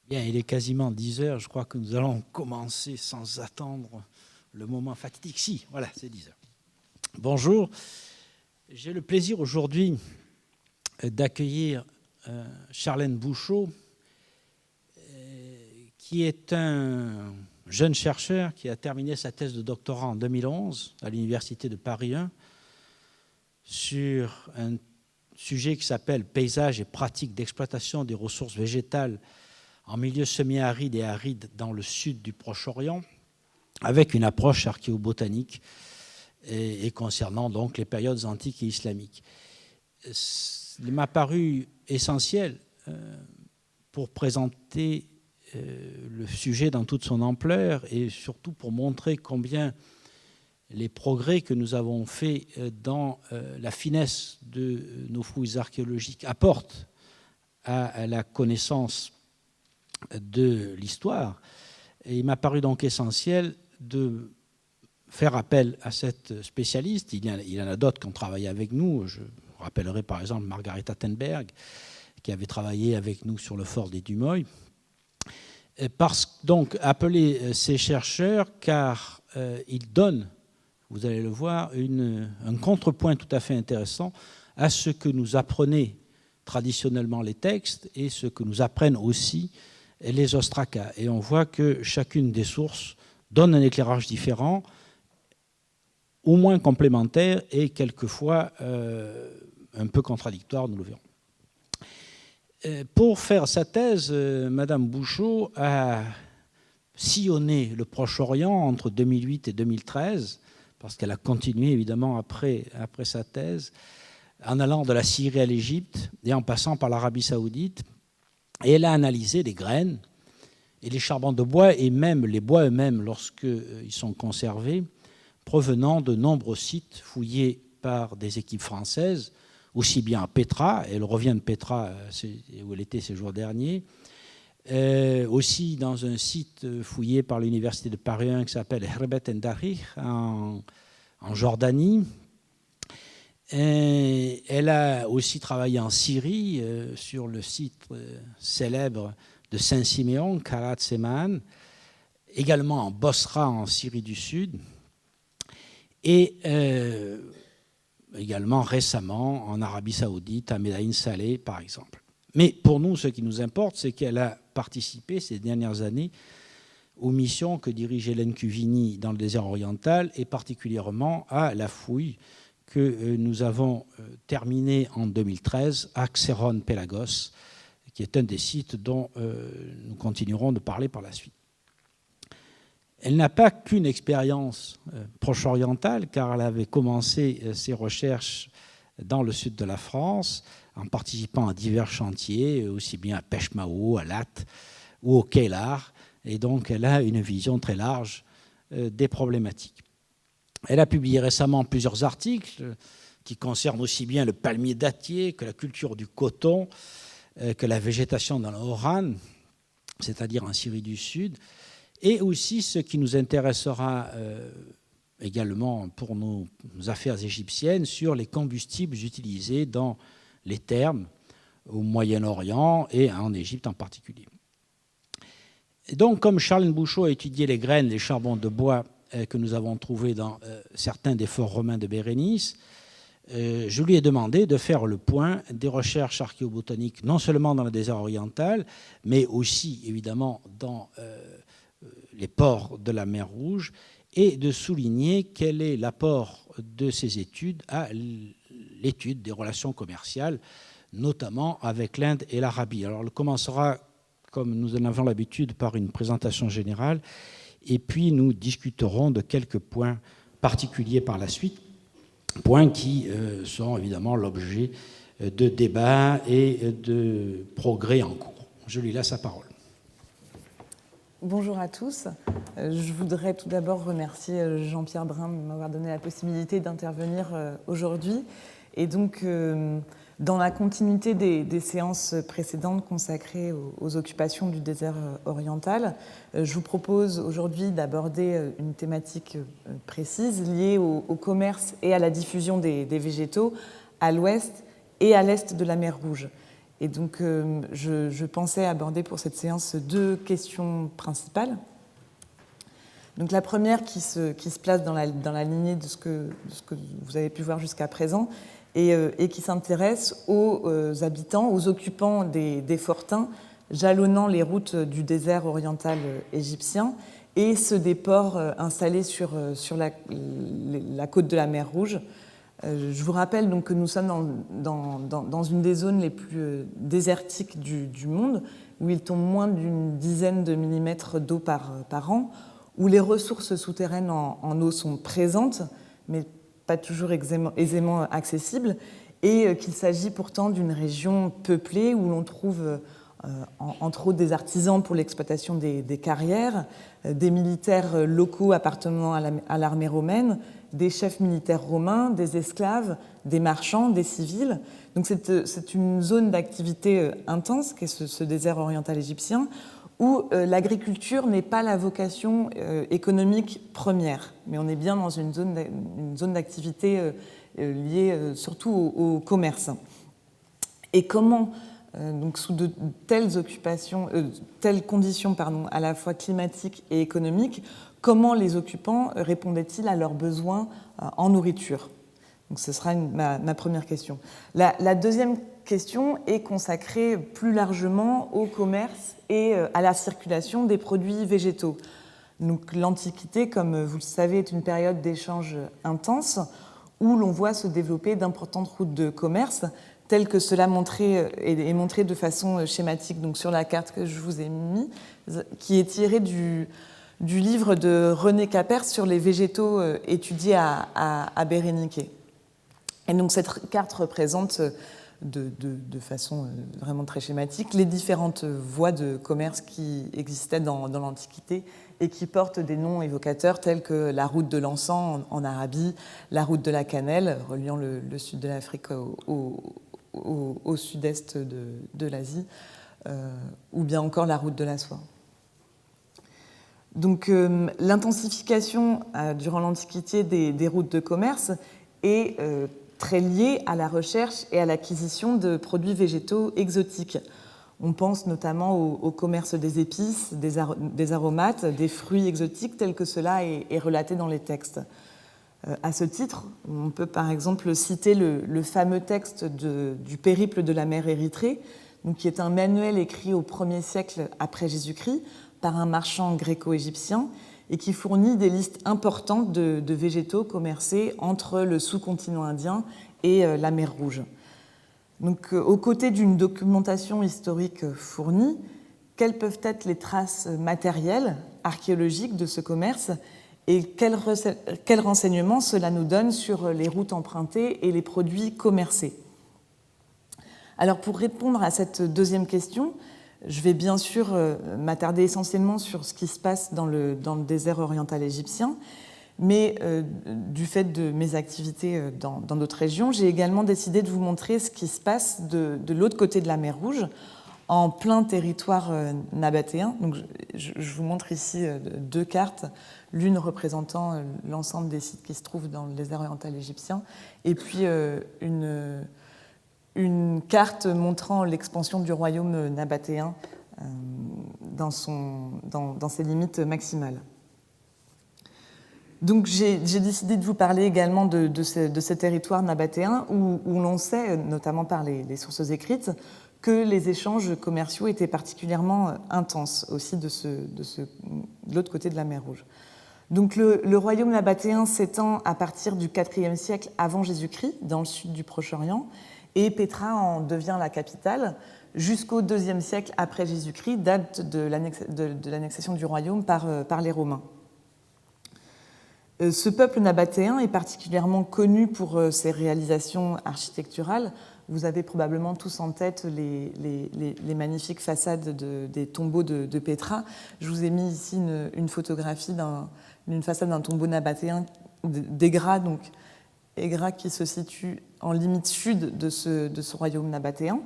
Bien, il est quasiment 10 heures. Je crois que nous allons commencer sans attendre le moment fatidique. Si, voilà, c'est 10 heures. Bonjour. J'ai le plaisir aujourd'hui d'accueillir Charlène Bouchot, qui est un jeune chercheur qui a terminé sa thèse de doctorat en 2011 à l'Université de Paris 1 sur un sujet qui s'appelle « Paysages et pratiques d'exploitation des ressources végétales en milieu semi-aride et aride dans le sud du Proche-Orient », avec une approche archéobotanique et concernant donc les périodes antiques et islamiques. Il m'a paru essentiel pour présenter le sujet dans toute son ampleur et surtout pour montrer combien les progrès que nous avons faits dans la finesse de nos fouilles archéologiques apportent à la connaissance de l'histoire. Et il m'a paru donc essentiel de faire appel à cette spécialiste. Il y en a d'autres qui ont travaillé avec nous. Je rappellerai par exemple Margareta Tenberg, qui avait travaillé avec nous sur le fort des Dumoy. Donc, appeler ces chercheurs car ils donnent, vous allez le voir, un contrepoint tout à fait intéressant à ce que nous apprenaient traditionnellement les textes et ce que nous apprennent aussi les ostracas. Et on voit que chacune des sources donne un éclairage différent, au moins complémentaire et quelquefois un peu contradictoire, nous le verrons. Pour faire sa thèse, Madame Bouchot a sillonné le Proche-Orient entre 2008 et 2013, parce qu'elle a continué évidemment après sa thèse, en allant de la Syrie à l'Égypte et en passant par l'Arabie Saoudite. Et elle a analysé les graines et les charbons de bois et même les bois eux-mêmes lorsqu'ils sont conservés, provenant de nombreux sites fouillés par des équipes françaises, aussi bien à Petra, elle revient de Petra où elle était ces jours derniers, aussi dans un site fouillé par l'Université de Paris 1 qui s'appelle Herbet Endari en Jordanie. Et elle a aussi travaillé en Syrie sur le site célèbre de Saint-Siméon, Karat Seman, également en Bosra en Syrie du Sud, et également récemment en Arabie Saoudite, à Médaïn Saleh par exemple. Mais pour nous, ce qui nous importe, c'est qu'elle a participé ces dernières années aux missions que dirige Hélène Cuvini dans le désert oriental et particulièrement à la fouille que nous avons terminée en 2013 à Xéron-Pélagos, qui est un des sites dont nous continuerons de parler par la suite. Elle n'a pas qu'une expérience proche-orientale, car elle avait commencé ses recherches dans le sud de la France, en participant à divers chantiers, aussi bien à Peshmao, à Latte ou au Keilar, et donc elle a une vision très large des problématiques. Elle a publié récemment plusieurs articles qui concernent aussi bien le palmier dattier que la culture du coton, que la végétation dans le Oran, c'est-à-dire en Syrie du Sud, et aussi ce qui nous intéressera également pour nos affaires égyptiennes sur les combustibles utilisés dans les thermes au Moyen-Orient et en Égypte en particulier. Et donc, comme Charlène Bouchot a étudié les graines, les charbons de bois que nous avons trouvés dans certains des forts romains de Bérénice, je lui ai demandé de faire le point des recherches archéobotaniques, non seulement dans le désert oriental, mais aussi évidemment dans les ports de la mer Rouge, et de souligner quel est l'apport de ces études à l'étude des relations commerciales, notamment avec l'Inde et l'Arabie. Alors, elle commencera, comme nous en avons l'habitude, par une présentation générale, et puis nous discuterons de quelques points particuliers par la suite, points qui sont évidemment l'objet de débats et de progrès en cours. Je lui laisse la parole. Bonjour à tous. Je voudrais tout d'abord remercier Jean-Pierre Brun de m'avoir donné la possibilité d'intervenir aujourd'hui. Et donc, dans la continuité des séances précédentes consacrées aux occupations du désert oriental, je vous propose aujourd'hui d'aborder une thématique précise liée au commerce et à la diffusion des végétaux à l'ouest et à l'est de la mer Rouge. Et donc, je pensais aborder pour cette séance 2 questions principales. Donc, la première qui se place dans la lignée de ce que vous avez pu voir jusqu'à présent et qui s'intéresse aux habitants, aux occupants des fortins jalonnant les routes du désert oriental égyptien et ceux des ports installés sur la côte de la mer Rouge. Je vous rappelle donc que nous sommes dans une des zones les plus désertiques du monde, où il tombe moins d'une dizaine de millimètres d'eau par an, où les ressources souterraines en eau sont présentes, mais pas toujours aisément accessibles, et qu'il s'agit pourtant d'une région peuplée où l'on trouve entre autres des artisans pour l'exploitation des carrières, des militaires locaux appartenant à l'armée romaine, des chefs militaires romains, des esclaves, des marchands, des civils. Donc c'est une zone d'activité intense qu'est ce désert oriental égyptien, où l'agriculture n'est pas la vocation économique première, mais on est bien dans une zone d'activité liée surtout au commerce. Et comment, donc sous de telles conditions à la fois climatiques et économiques, comment les occupants répondaient-ils à leurs besoins en nourriture? Donc ce sera ma première question. La deuxième question est consacrée plus largement au commerce et à la circulation des produits végétaux. Donc l'Antiquité, comme vous le savez, est une période d'échange intense où l'on voit se développer d'importantes routes de commerce, telles que cela est montré de façon schématique donc sur la carte que je vous ai mise, qui est tirée du livre de René Capers sur les végétaux étudiés à Béréniké. Et donc cette carte représente de façon vraiment très schématique les différentes voies de commerce qui existaient dans l'Antiquité et qui portent des noms évocateurs tels que la route de l'encens en Arabie, la route de la cannelle reliant le sud de l'Afrique au sud-est de l'Asie, ou bien encore la route de la soie. Donc l'intensification durant l'Antiquité des routes de commerce est très liée à la recherche et à l'acquisition de produits végétaux exotiques. On pense notamment au commerce des épices, des aromates, des fruits exotiques tels que cela est relaté dans les textes. À ce titre, on peut par exemple citer le fameux texte du Périple de la mer Érythrée, donc qui est un manuel écrit au 1er siècle après Jésus-Christ par un marchand gréco-égyptien et qui fournit des listes importantes de végétaux commercés entre le sous-continent indien et la mer Rouge. Donc, aux côtés d'une documentation historique fournie, quelles peuvent être les traces matérielles, archéologiques de ce commerce et quels renseignements cela nous donne sur les routes empruntées et les produits commercés? Alors, pour répondre à cette deuxième question, je vais bien sûr m'attarder essentiellement sur ce qui se passe dans le désert oriental égyptien, mais du fait de mes activités dans d'autres régions, j'ai également décidé de vous montrer ce qui se passe de l'autre côté de la mer Rouge, en plein territoire nabatéen. Donc, je vous montre ici 2 cartes, l'une représentant l'ensemble des sites qui se trouvent dans le désert oriental égyptien, et puis une carte montrant l'expansion du royaume nabatéen dans ses limites maximales. Donc j'ai décidé de vous parler également de ce territoire nabatéen où l'on sait, notamment par les sources écrites, que les échanges commerciaux étaient particulièrement intenses aussi de l'autre côté de la mer Rouge. Donc le royaume nabatéen s'étend à partir du IVe siècle avant Jésus-Christ, dans le sud du Proche-Orient, et Pétra en devient la capitale jusqu'au IIe siècle après Jésus-Christ, date de l'annexation du royaume par les Romains. Ce peuple nabatéen est particulièrement connu pour ses réalisations architecturales. Vous avez probablement tous en tête les magnifiques façades des tombeaux de Pétra. Je vous ai mis ici une photographie d'une façade d'un tombeau nabatéen d'Égra, donc Égra qui se situe en limite sud de ce royaume nabatéen.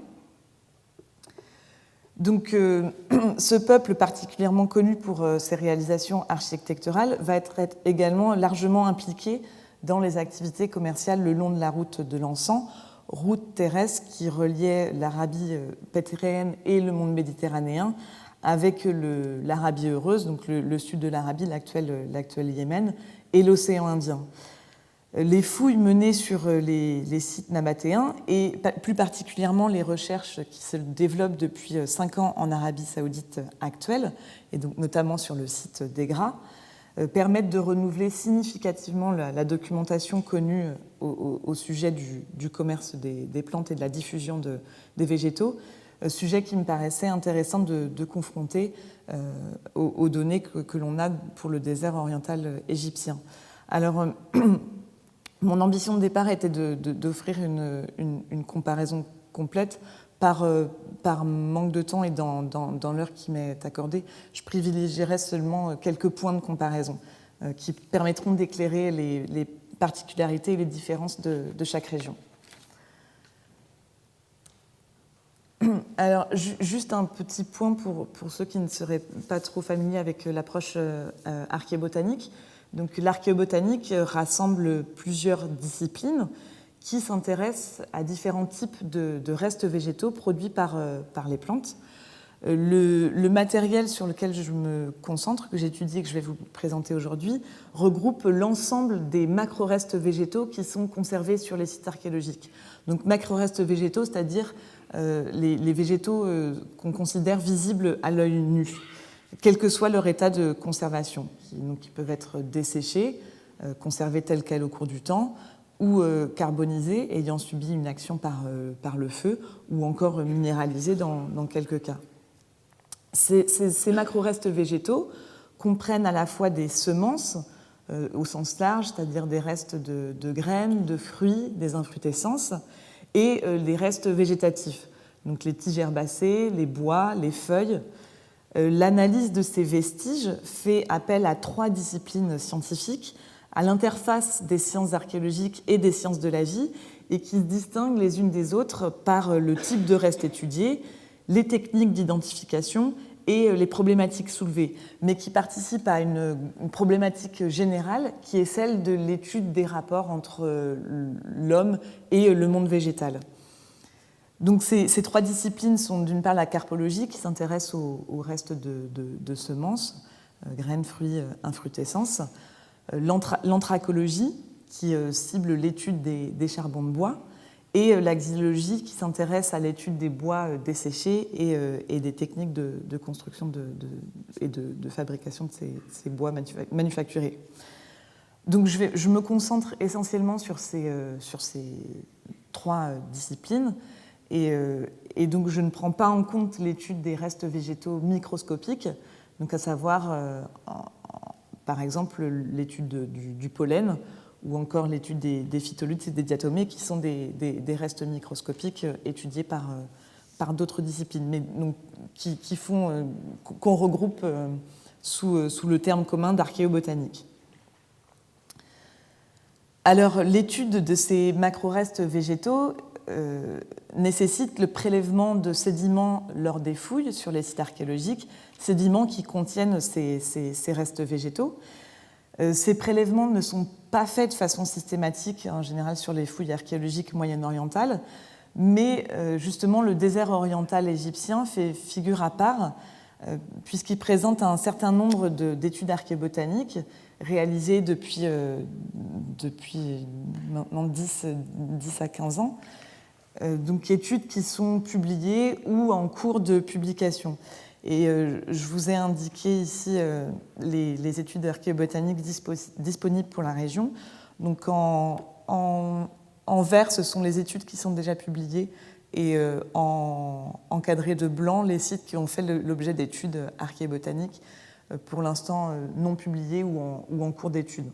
Donc, ce peuple particulièrement connu pour ses réalisations architecturales va être également largement impliqué dans les activités commerciales le long de la route de l'encens, route terrestre qui reliait l'Arabie pétréenne et le monde méditerranéen avec l'Arabie heureuse, donc le sud de l'Arabie, l'actuel Yémen, et l'océan Indien. Les fouilles menées sur les sites nabatéens, et plus particulièrement les recherches qui se développent depuis 5 ans en Arabie saoudite actuelle, et donc notamment sur le site d'Egra, permettent de renouveler significativement la documentation connue au sujet du commerce des plantes et de la diffusion des végétaux, sujet qui me paraissait intéressant de confronter aux données que l'on a pour le désert oriental égyptien. Alors, mon ambition de départ était d'offrir une comparaison complète. Par manque de temps et dans l'heure qui m'est accordée, je privilégierai seulement quelques points de comparaison qui permettront d'éclairer les particularités et les différences de chaque région. Alors, juste un petit point pour ceux qui ne seraient pas trop familiers avec l'approche archéobotanique. Donc, l'archéobotanique rassemble plusieurs disciplines qui s'intéressent à différents types de restes végétaux produits par les plantes. Le matériel sur lequel je me concentre, que j'étudie et que je vais vous présenter aujourd'hui, regroupe l'ensemble des macro-restes végétaux qui sont conservés sur les sites archéologiques. Donc macro-restes végétaux, c'est-à-dire les végétaux qu'on considère visibles à l'œil nu, quel que soit leur état de conservation, qui peuvent être desséchés, conservés tels quels au cours du temps, ou carbonisés, ayant subi une action par le feu, ou encore minéralisés dans quelques cas. Ces macro-restes végétaux comprennent à la fois des semences, au sens large, c'est-à-dire des restes de graines, de fruits, des infrutescences, et les restes végétatifs, donc les tiges herbacées, les bois, les feuilles. L'analyse de ces vestiges fait appel à 3 disciplines scientifiques, à l'interface des sciences archéologiques et des sciences de la vie, et qui se distinguent les unes des autres par le type de reste étudié, les techniques d'identification et les problématiques soulevées, mais qui participent à une problématique générale qui est celle de l'étude des rapports entre l'homme et le monde végétal. Donc ces 3 disciplines sont d'une part la carpologie qui s'intéresse au reste de semences, graines, fruits, infrutescences, l'anthracologie qui cible l'étude des charbons de bois, et la xylologie qui s'intéresse à l'étude des bois desséchés et des techniques de construction et de fabrication de ces bois manufacturés. Donc je me concentre essentiellement sur ces 3 disciplines et donc je ne prends pas en compte l'étude des restes végétaux microscopiques, donc à savoir par exemple l'étude du pollen, ou encore l'étude des phytolutes et des diatomées, qui sont des restes microscopiques étudiés par d'autres disciplines, mais donc, qu'on regroupe sous le terme commun d'archéobotanique. Alors, l'étude de ces macro-restes végétaux nécessite le prélèvement de sédiments lors des fouilles sur les sites archéologiques, sédiments qui contiennent ces restes végétaux. Ces prélèvements ne sont pas faits de façon systématique, en général sur les fouilles archéologiques moyen-orientales, mais justement le désert oriental égyptien fait figure à part, puisqu'il présente un certain nombre d'études archéobotaniques réalisées depuis maintenant 10 à 15 ans, donc études qui sont publiées ou en cours de publication. Et je vous ai indiqué ici les études archéobotaniques disponibles pour la région. Donc en vert, ce sont les études qui sont déjà publiées, et en encadré de blanc, les sites qui ont fait l'objet d'études archéobotaniques, pour l'instant non publiées ou en cours d'études.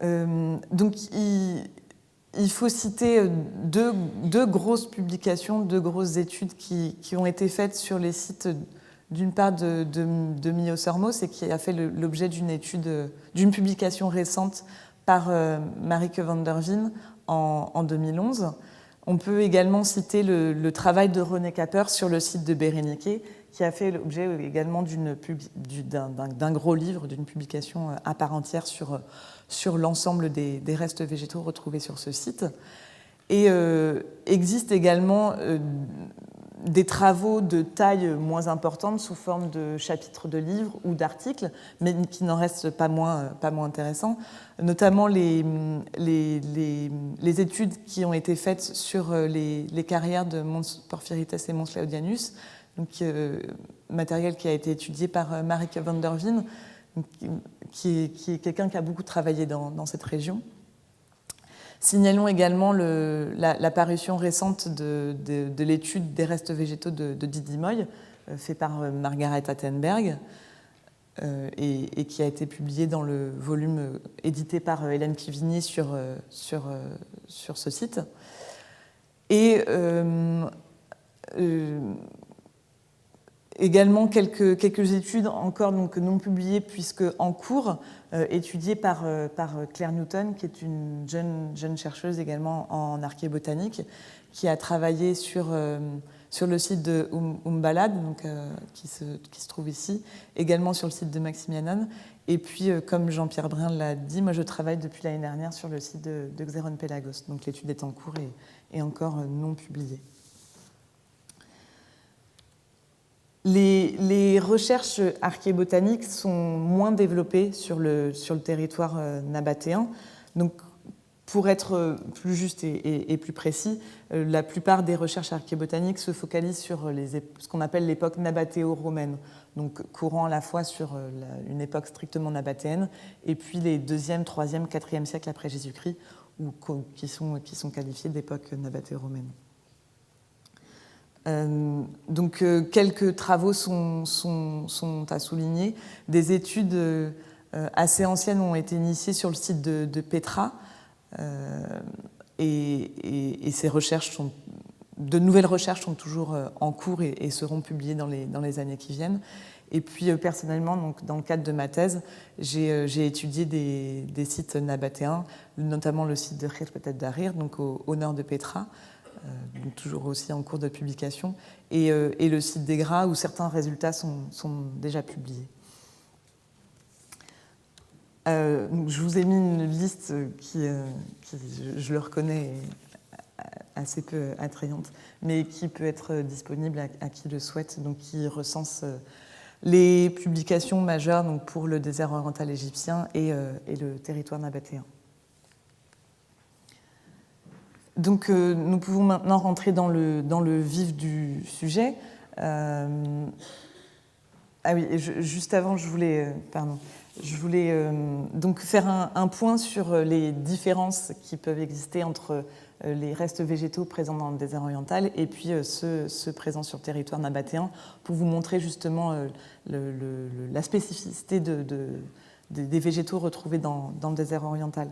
Donc il faut citer deux grosses publications, 2 grosses études qui ont été faites sur les sites, d'une part de Mio-Sormos, et qui a fait l'objet d'une publication récente par Marieke van der Veen en 2011. On peut également citer le travail de René Capper sur le site de Berenike, qui a fait l'objet également d'un gros livre, d'une publication à part entière sur l'ensemble des restes végétaux retrouvés sur ce site. Et existe également des travaux de taille moins importante sous forme de chapitres de livres ou d'articles, mais qui n'en restent pas moins intéressants, notamment les études qui ont été faites sur les carrières de Mons Porphyrites et Mons Laodianus, donc, matériel qui a été étudié par Marieke van der Veen, qui est quelqu'un qui a beaucoup travaillé dans cette région. Signalons également la parution récente de l'étude des restes végétaux de Didi Moy, fait par Margaret Attenberg, et qui a été publiée dans le volume édité par Hélène Kivigny sur ce site. Et également quelques études encore donc non publiées puisque en cours, étudiées par Claire Newton, qui est une jeune chercheuse également en archéobotanique, qui a travaillé sur le site de Umbalad, donc, qui se trouve ici, également sur le site de Maximianon. Et puis, comme Jean-Pierre Brun l'a dit, moi je travaille depuis l'année dernière sur le site de Xéron Pelagos. Donc l'étude est en cours et encore non publiée. Les recherches archéobotaniques sont moins développées sur le territoire nabatéen. Donc, pour être plus juste et plus précis, la plupart des recherches archéobotaniques se focalisent sur ce qu'on appelle l'époque nabatéo-romaine, donc courant à la fois sur une époque strictement nabatéenne et puis les 2e, 3e, 4e siècles après Jésus-Christ, qui sont qualifiés d'époque nabatéo-romaine. Donc quelques travaux sont à souligner. Des études assez anciennes ont été initiées sur le site de Petra, et ces recherches de nouvelles recherches sont toujours en cours et seront publiées dans les années qui viennent. Et puis personnellement, donc, dans le cadre de ma thèse, j'ai étudié des sites nabatéens, notamment le site de Khirpetet Darir, donc au nord de Petra, donc toujours aussi en cours de publication, et le site des Gras, où certains résultats sont déjà publiés. Je vous ai mis une liste qui je le reconnais, est assez peu attrayante, mais qui peut être disponible à qui le souhaite, donc qui recense les publications majeures donc, pour le désert oriental égyptien et le territoire nabatéen. Donc, nous pouvons maintenant rentrer dans le vif du sujet. Ah oui, juste avant, je voulais donc faire un point sur les différences qui peuvent exister entre les restes végétaux présents dans le désert oriental et puis ceux présents sur le territoire nabatéen, pour vous montrer justement la spécificité des végétaux retrouvés dans le désert oriental.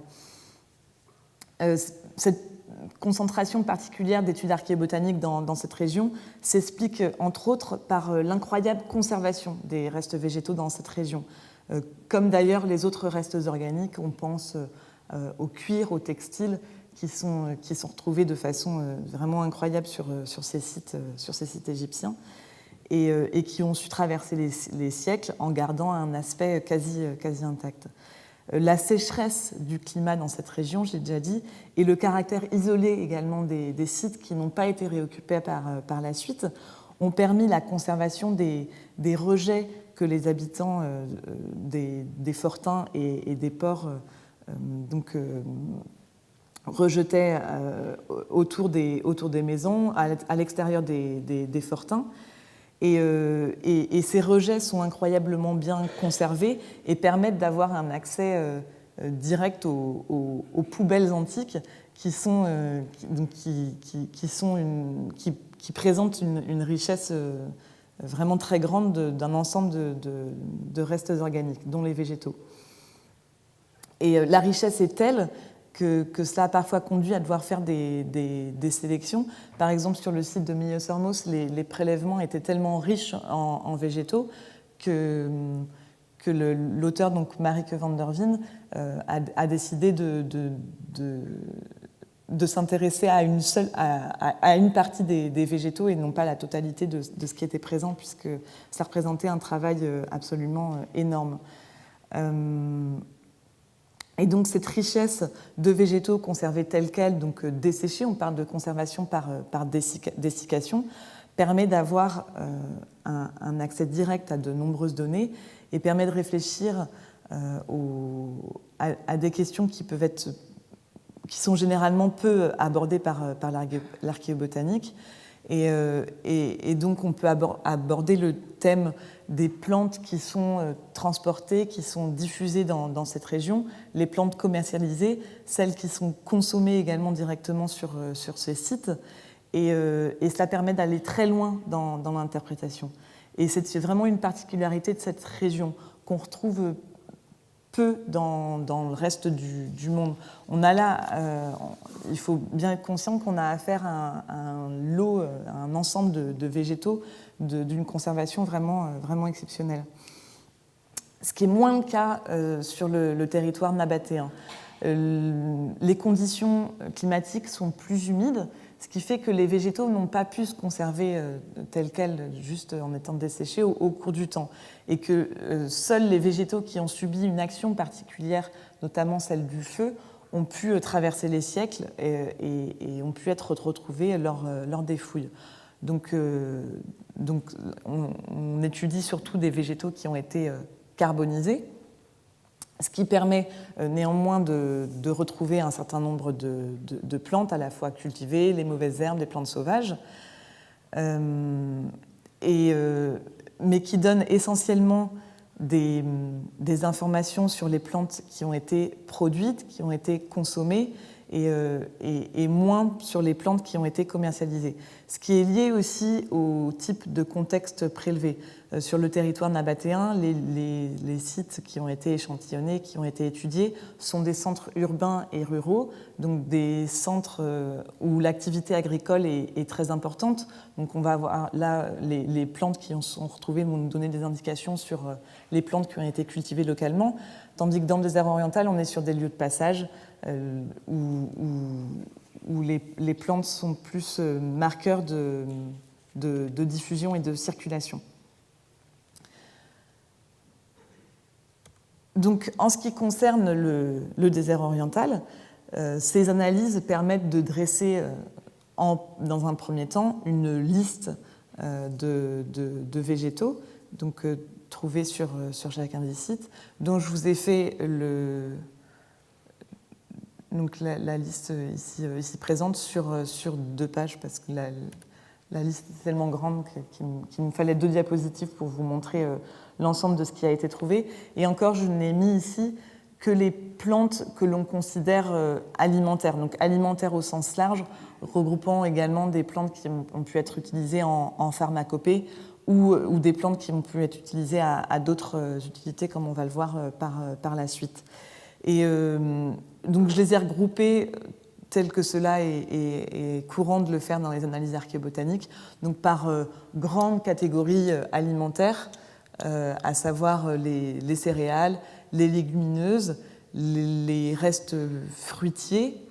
Cette concentration particulière d'études archéobotaniques dans cette région s'explique entre autres par l'incroyable conservation des restes végétaux dans cette région. Comme d'ailleurs les autres restes organiques, on pense au cuir, au textile, qui sont retrouvés de façon vraiment incroyable sur ces sites égyptiens et qui ont su traverser les siècles en gardant un aspect quasi intact. La sécheresse du climat dans cette région, j'ai déjà dit, et le caractère isolé également des sites qui n'ont pas été réoccupés par la suite ont permis la conservation des rejets que les habitants des fortins et des ports rejetaient autour des maisons, à l'extérieur des fortins. Et ces rejets sont incroyablement bien conservés et permettent d'avoir un accès direct aux poubelles antiques qui présentent une richesse vraiment très grande d'un ensemble de restes organiques, dont les végétaux. Et la richesse est telle que cela a parfois conduit à devoir faire des sélections. Par exemple, sur le site de Myos-Hormos, les prélèvements étaient tellement riches en végétaux que l'auteur, donc Marieke van der Veen, a décidé de s'intéresser à une partie des végétaux et non pas la totalité de ce qui était présent, puisque ça représentait un travail absolument énorme. Et donc cette richesse de végétaux conservés tels quels, donc desséchés, on parle de conservation par dessiccation, permet d'avoir un accès direct à de nombreuses données et permet de réfléchir à des questions qui sont généralement peu abordées par l'archéobotanique. Et donc on peut aborder le thème des plantes qui sont transportées, qui sont diffusées dans cette région, les plantes commercialisées, celles qui sont consommées également directement sur ces sites. Et cela permet d'aller très loin dans l'interprétation. Et c'est vraiment une particularité de cette région qu'on retrouve peu dans le reste du monde. On a là, il faut bien être conscient qu'on a affaire à un lot, à un ensemble de végétaux d'une conservation vraiment exceptionnelle. Ce qui est moins le cas sur le territoire nabatéen. Les conditions climatiques sont plus humides, ce qui fait que les végétaux n'ont pas pu se conserver tels quels, juste en étant desséchés au cours du temps. Et que seuls les végétaux qui ont subi une action particulière, notamment celle du feu, ont pu traverser les siècles et ont pu être retrouvés lors des fouilles. Donc on étudie surtout des végétaux qui ont été carbonisés, ce qui permet néanmoins de retrouver un certain nombre de plantes, à la fois cultivées, les mauvaises herbes, les plantes sauvages, mais qui donne essentiellement des informations sur les plantes qui ont été produites, qui ont été consommées, et moins sur les plantes qui ont été commercialisées. Ce qui est lié aussi au type de contexte prélevé. Sur le territoire nabatéen, les sites qui ont été échantillonnés, qui ont été étudiés, sont des centres urbains et ruraux, donc des centres où l'activité agricole est très importante. Donc on va avoir là les plantes qui en sont retrouvées vont nous donner des indications sur les plantes qui ont été cultivées localement, tandis que dans le désert oriental, on est sur des lieux de passage où les plantes sont plus marqueurs de diffusion et de circulation. Donc, en ce qui concerne le désert oriental, ces analyses permettent de dresser, dans un premier temps, une liste de végétaux, donc trouvés sur chacun des sites, dont je vous ai fait donc la liste ici présente sur 2 pages, parce que la liste est tellement grande qu'il me fallait 2 diapositives pour vous montrer l'ensemble de ce qui a été trouvé. Et encore, je n'ai mis ici que les plantes que l'on considère alimentaires, donc alimentaires au sens large, regroupant également des plantes qui ont pu être utilisées en pharmacopée ou des plantes qui ont pu être utilisées à d'autres utilités, comme on va le voir par la suite. Et donc je les ai regroupées tel que cela est courant de le faire dans les analyses archéobotaniques, donc par grandes catégories alimentaires, à savoir les céréales, les légumineuses, les restes fruitiers,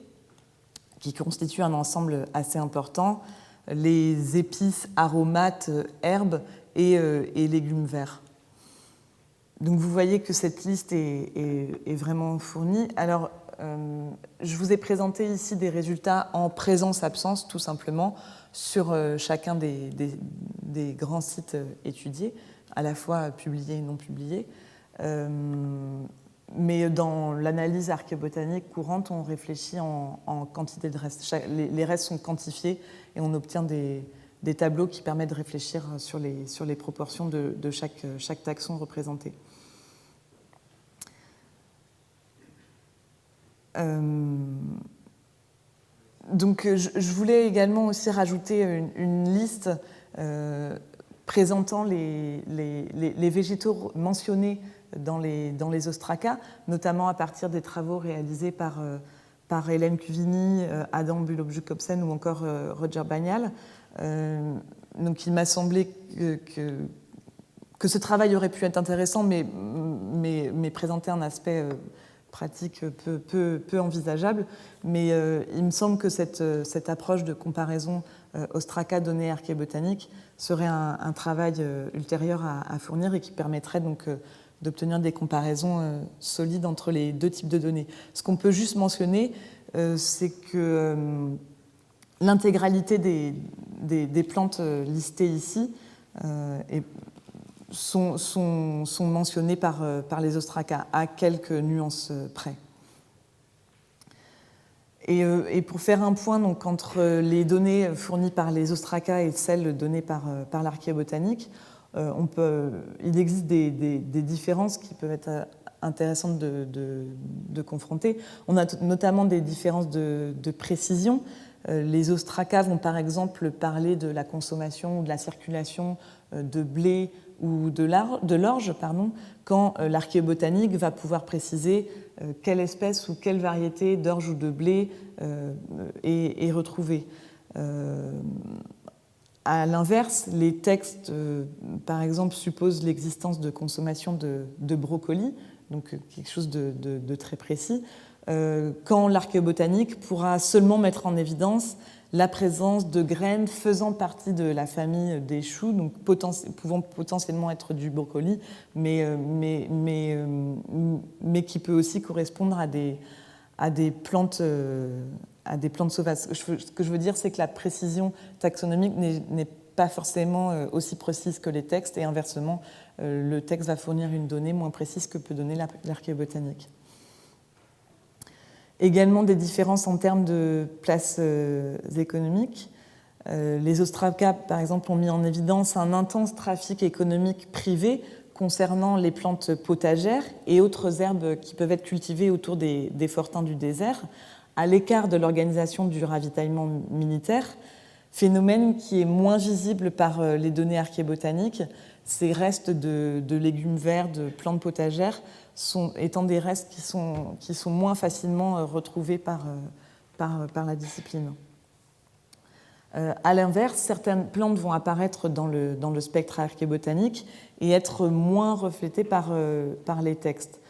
qui constituent un ensemble assez important, les épices, aromates, herbes et légumes verts. Donc vous voyez que cette liste est vraiment fournie. Alors, je vous ai présenté ici des résultats en présence-absence, tout simplement, sur chacun des grands sites étudiés, à la fois publiés et non publiés. Mais dans l'analyse archéobotanique courante, on réfléchit en quantité de restes. Les restes sont quantifiés et on obtient des tableaux qui permettent de réfléchir sur les proportions de chaque taxon représenté. Donc, je voulais également aussi rajouter une liste présentant les végétaux mentionnés dans les ostracas, notamment à partir des travaux réalisés par Hélène Cuvigny, Adam Bullock-Jacobsen ou encore Roger Bagnall. Donc, il m'a semblé que ce travail aurait pu être intéressant, mais présenter un aspect pratique peu envisageable, mais il me semble que cette approche de comparaison ostraca données archéobotaniques serait un travail ultérieur à fournir et qui permettrait donc d'obtenir des comparaisons solides entre les deux types de données. Ce qu'on peut juste mentionner, c'est que l'intégralité des plantes listées ici sont mentionnées par les ostracas, à quelques nuances près. Et pour faire un point donc, entre les données fournies par les ostracas et celles données par l'archéobotanique, il existe des différences qui peuvent être intéressantes de confronter. On a notamment des différences de précision. Les ostracas vont par exemple parler de la consommation ou de la circulation de blé ou de l'orge, quand l'archéobotanique va pouvoir préciser quelle espèce ou quelle variété d'orge ou de blé est retrouvée. À l'inverse, les textes, par exemple, supposent l'existence de consommation de brocolis, donc quelque chose de très précis, quand l'archéobotanique pourra seulement mettre en évidence la présence de graines faisant partie de la famille des choux, donc pouvant potentiellement être du brocoli, mais qui peut aussi correspondre à des plantes sauvages. Ce que je veux dire, c'est que la précision taxonomique n'est pas forcément aussi précise que les textes, et inversement, le texte va fournir une donnée moins précise que peut donner l'archéobotanique. Également des différences en termes de places économiques. Les ostracas, par exemple, ont mis en évidence un intense trafic économique privé concernant les plantes potagères et autres herbes qui peuvent être cultivées autour des fortins du désert, à l'écart de l'organisation du ravitaillement militaire, phénomène qui est moins visible par les données archéobotaniques. Ces restes de légumes verts, de plantes potagères, étant des restes qui sont moins facilement retrouvés par la discipline. À l'inverse, certaines plantes vont apparaître dans le spectre archéobotanique et être moins reflétées par les textes.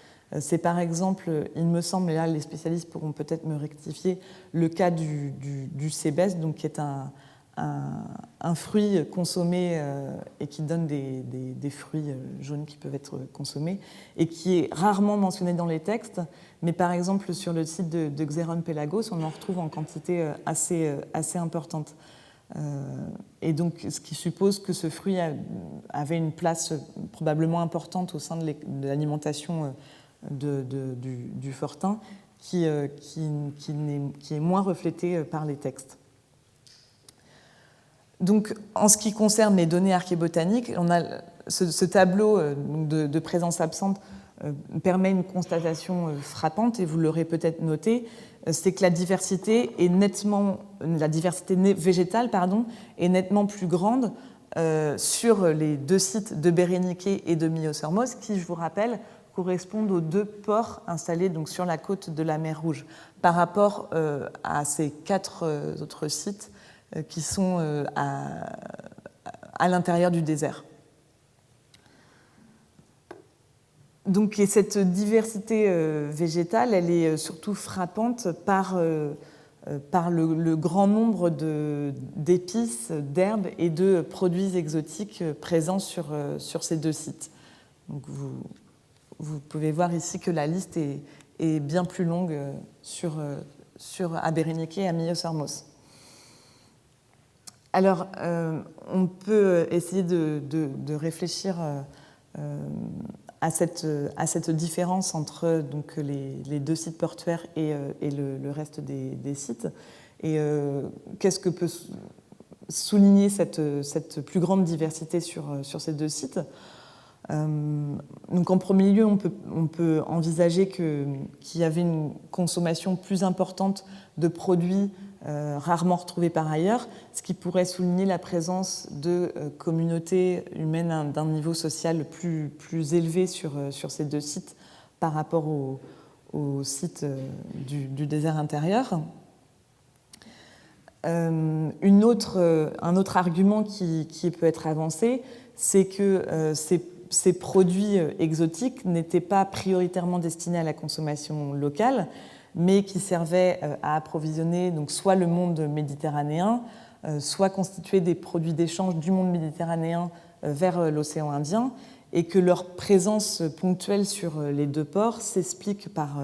C'est par exemple, il me semble, et là les spécialistes pourront peut-être me rectifier, le cas du cébès, donc qui est un fruit consommé et qui donne des fruits jaunes qui peuvent être consommés et qui est rarement mentionné dans les textes, mais par exemple sur le site de Xeron Pelagos, on en retrouve en quantité assez importante. Et donc, ce qui suppose que ce fruit avait une place probablement importante au sein de l'alimentation du fortin, qui est moins reflété par les textes. Donc, en ce qui concerne les données archéobotaniques, on a ce tableau de présence absente permet une constatation frappante, et vous l'aurez peut-être noté, c'est que la diversité végétale est nettement plus grande sur les deux sites de Berenike et de Myosormos, qui, je vous rappelle, correspondent aux deux ports installés donc, sur la côte de la mer Rouge, par rapport à ces 4 autres sites qui sont à l'intérieur du désert. Donc, et cette diversité végétale, elle est surtout frappante par le grand nombre d'épices, d'herbes et de produits exotiques présents sur ces deux sites. Donc, vous pouvez voir ici que la liste est bien plus longue à Berenike et à Myosormos. Alors, on peut essayer de réfléchir à cette différence entre donc, les deux sites portuaires et le reste des sites. Et qu'est-ce que peut souligner cette plus grande diversité sur ces deux sites? Donc, en premier lieu, on peut envisager qu'il y avait une consommation plus importante de produits rarement retrouvés par ailleurs, ce qui pourrait souligner la présence de communautés humaines d'un niveau social plus élevé sur ces deux sites par rapport au site du désert intérieur. Un autre argument qui peut être avancé, c'est que c'est ces produits exotiques n'étaient pas prioritairement destinés à la consommation locale, mais qui servaient à approvisionner donc, soit le monde méditerranéen, soit constituer des produits d'échange du monde méditerranéen vers l'océan Indien, et que leur présence ponctuelle sur les deux ports s'explique par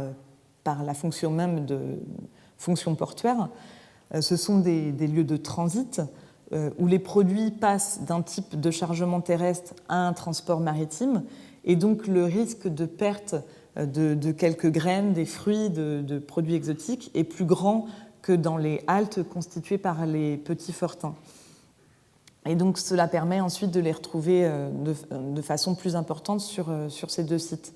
la fonction même de fonction portuaire. Ce sont des lieux de transit où les produits passent d'un type de chargement terrestre à un transport maritime, et donc le risque de perte de quelques graines, des fruits, de produits exotiques est plus grand que dans les haltes constituées par les petits fortins. Et donc cela permet ensuite de les retrouver de façon plus importante sur ces deux sites.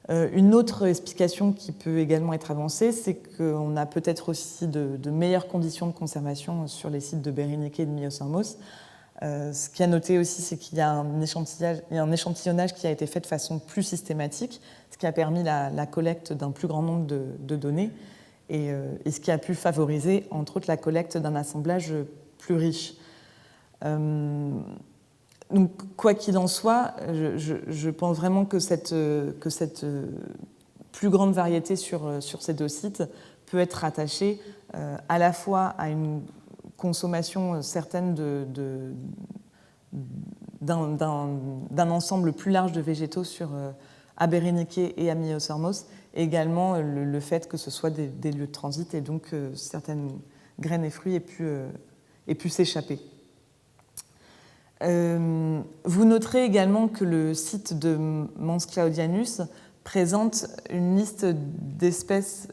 Une autre explication qui peut également être avancée, c'est qu'on a peut-être aussi de meilleures conditions de conservation sur les sites de Berenike et de Myosormos. Ce qui a noté aussi, c'est qu'il y a un échantillonnage qui a été fait de façon plus systématique, ce qui a permis la collecte d'un plus grand nombre de données et ce qui a pu favoriser, entre autres, la collecte d'un assemblage plus riche. Donc, quoi qu'il en soit, je pense vraiment que cette plus grande variété sur ces deux sites peut être rattachée à la fois à une consommation certaine d'un ensemble plus large de végétaux à Berenike et à Myosormos, et également le fait que ce soit des lieux de transit et donc certaines graines et fruits aient pu s'échapper. Vous noterez également que le site de Mons Claudianus présente une liste d'espèces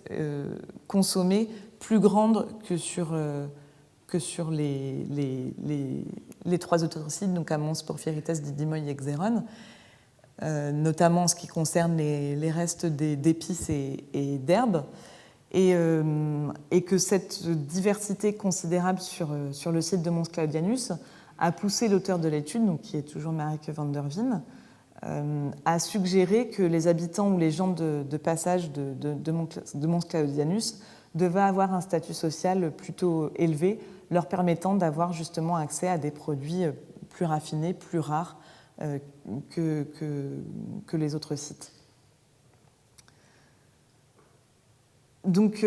consommées plus grande que sur les trois autres sites, donc à Mons Porphyrites, Didymoi et Xéron, notamment en ce qui concerne les restes d'épices et d'herbes, et que cette diversité considérable sur le site de Mons Claudianus a poussé l'auteur de l'étude, donc qui est toujours Marieke van der Veen, à suggérer que les habitants ou les gens de passage de Mons Claudianus devaient avoir un statut social plutôt élevé, leur permettant d'avoir justement accès à des produits plus raffinés, plus rares que les autres sites. Donc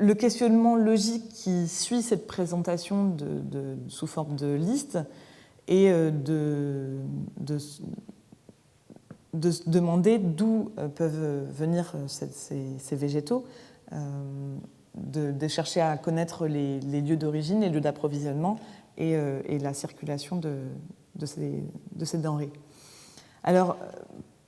le questionnement logique qui suit cette présentation sous forme de liste est de se demander d'où peuvent venir ces végétaux, de chercher à connaître les lieux d'origine, les lieux d'approvisionnement et la circulation de ces denrées. Alors,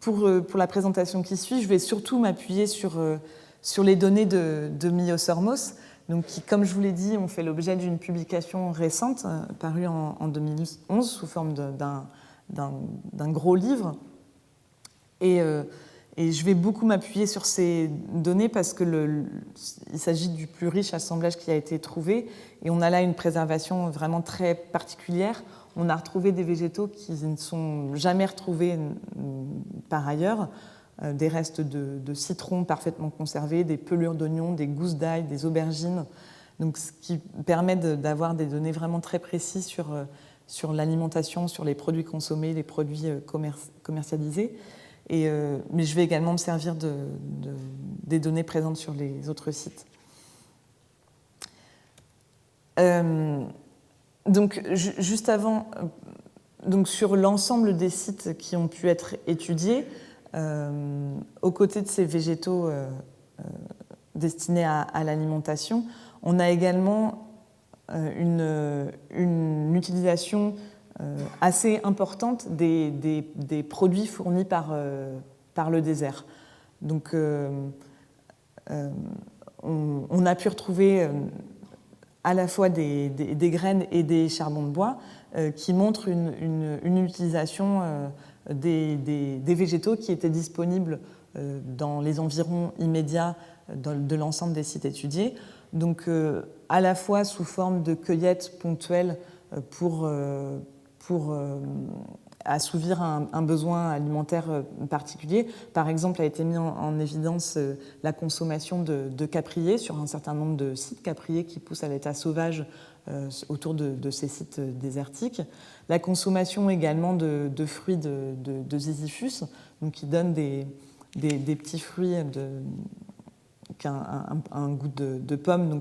pour la présentation qui suit, je vais surtout m'appuyer sur les données de Myosormos, donc qui, comme je vous l'ai dit, ont fait l'objet d'une publication récente, parue en 2011, sous forme d'un gros livre. Et je vais beaucoup m'appuyer sur ces données parce qu'il s'agit du plus riche assemblage qui a été trouvé. Et on a là une préservation vraiment très particulière. On a retrouvé des végétaux qui ne sont jamais retrouvés par ailleurs. Des restes de citrons parfaitement conservés, des pelures d'oignons, des gousses d'ail, des aubergines. Donc, ce qui permet d'avoir des données vraiment très précises sur l'alimentation, sur les produits consommés, les produits commercialisés. Mais je vais également me servir des données présentes sur les autres sites. Donc, juste avant, donc sur l'ensemble des sites qui ont pu être étudiés, aux côtés de ces végétaux destinés à l'alimentation, on a également une utilisation assez importante des produits fournis par le désert. Donc, on a pu retrouver à la fois des graines et des charbons de bois qui montrent une utilisation des végétaux qui étaient disponibles dans les environs immédiats de l'ensemble des sites étudiés. Donc, à la fois sous forme de cueillettes ponctuelles pour assouvir un besoin alimentaire particulier. Par exemple, a été mis en évidence la consommation de capriers sur un certain nombre de sites capriers qui poussent à l'état sauvage autour de ces sites désertiques. La consommation également de fruits de Ziziphus, donc qui donnent des petits fruits qui ont un goût de pomme,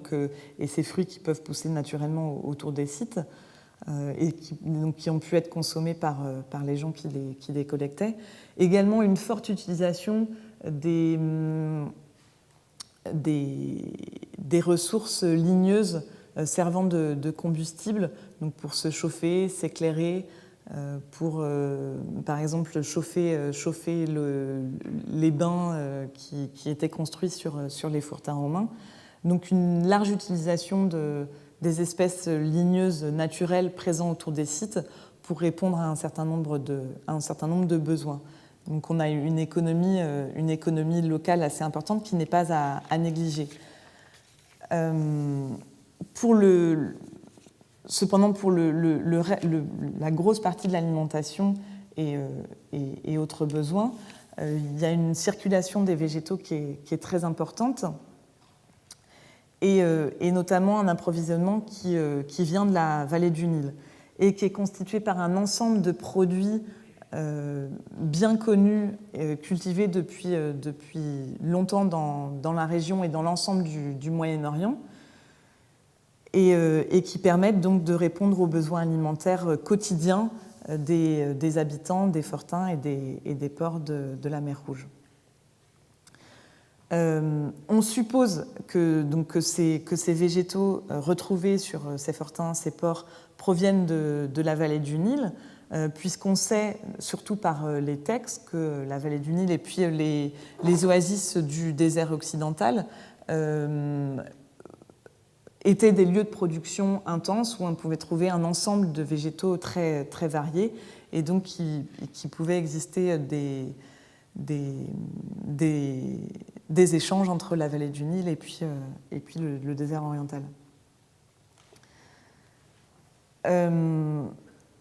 et ces fruits qui peuvent pousser naturellement autour des sites et qui ont pu être consommés par les gens qui les collectaient. Également une forte utilisation des ressources ligneuses servant de combustible, donc pour se chauffer, s'éclairer, pour par exemple chauffer les bains qui étaient construits sur les fourtins romains. Donc une large utilisation des espèces ligneuses naturelles présentes autour des sites pour répondre à un certain nombre de besoins. Donc on a une économie locale assez importante qui n'est pas à négliger. Cependant, pour la grosse partie de l'alimentation et autres besoins, il y a une circulation des végétaux qui est très importante, et notamment un approvisionnement qui vient de la vallée du Nil et qui est constitué par un ensemble de produits bien connus, cultivés depuis longtemps dans la région et dans l'ensemble du Moyen-Orient, et qui permettent donc de répondre aux besoins alimentaires quotidiens des habitants, des fortins et des ports de la mer Rouge. On suppose que ces végétaux retrouvés sur ces fortins, ces ports, proviennent de la vallée du Nil, puisqu'on sait, surtout par les textes, que la vallée du Nil et puis les oasis du désert occidental étaient des lieux de production intenses où on pouvait trouver un ensemble de végétaux très, très variés, et donc qui pouvaient exister des échanges entre la vallée du Nil et puis le désert oriental.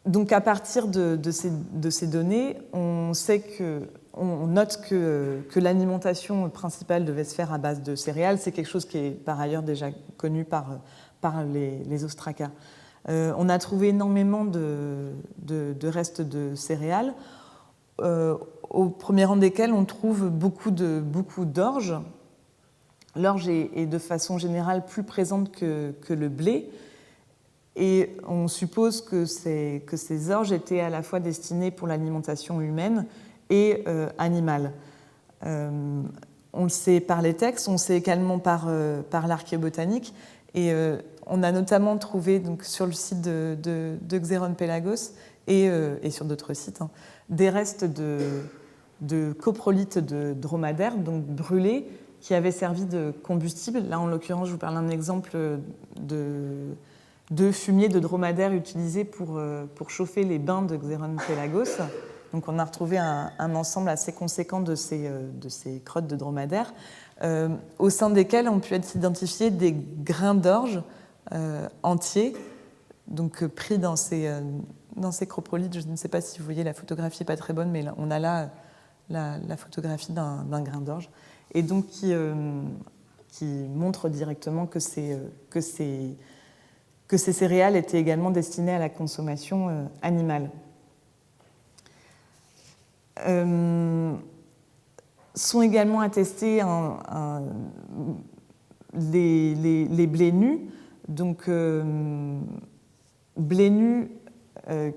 Donc à partir de ces données, on note que l'alimentation principale devait se faire à base de céréales. C'est quelque chose qui est par ailleurs déjà connu par les Ostraca. On a trouvé énormément de restes de céréales, au premier rang desquels on trouve beaucoup d'orge. L'orge est de façon générale plus présente que le blé, et on suppose que ces orges étaient à la fois destinées pour l'alimentation humaine et animale. On le sait par les textes, on le sait également par l'archéobotanique, et on a notamment trouvé donc, sur le site de Xéron Pélagos et sur d'autres sites, des restes de coprolithes de dromadaires, donc brûlés, qui avaient servi de combustible. Là, en l'occurrence, je vous parle d'un exemple de fumier de dromadaire utilisé pour chauffer les bains de Xéron Pélagos. Donc on a retrouvé un ensemble assez conséquent de ces crottes de dromadaire, au sein desquelles ont pu être identifiés des grains d'orge entiers, donc pris dans ces coprolithes. Je ne sais pas si vous voyez, la photographie n'est pas très bonne, mais là, on a là la photographie d'un grain d'orge, et donc qui montre directement que ces céréales étaient également destinées à la consommation animale. Sont également attestés les blés nus, donc blés nus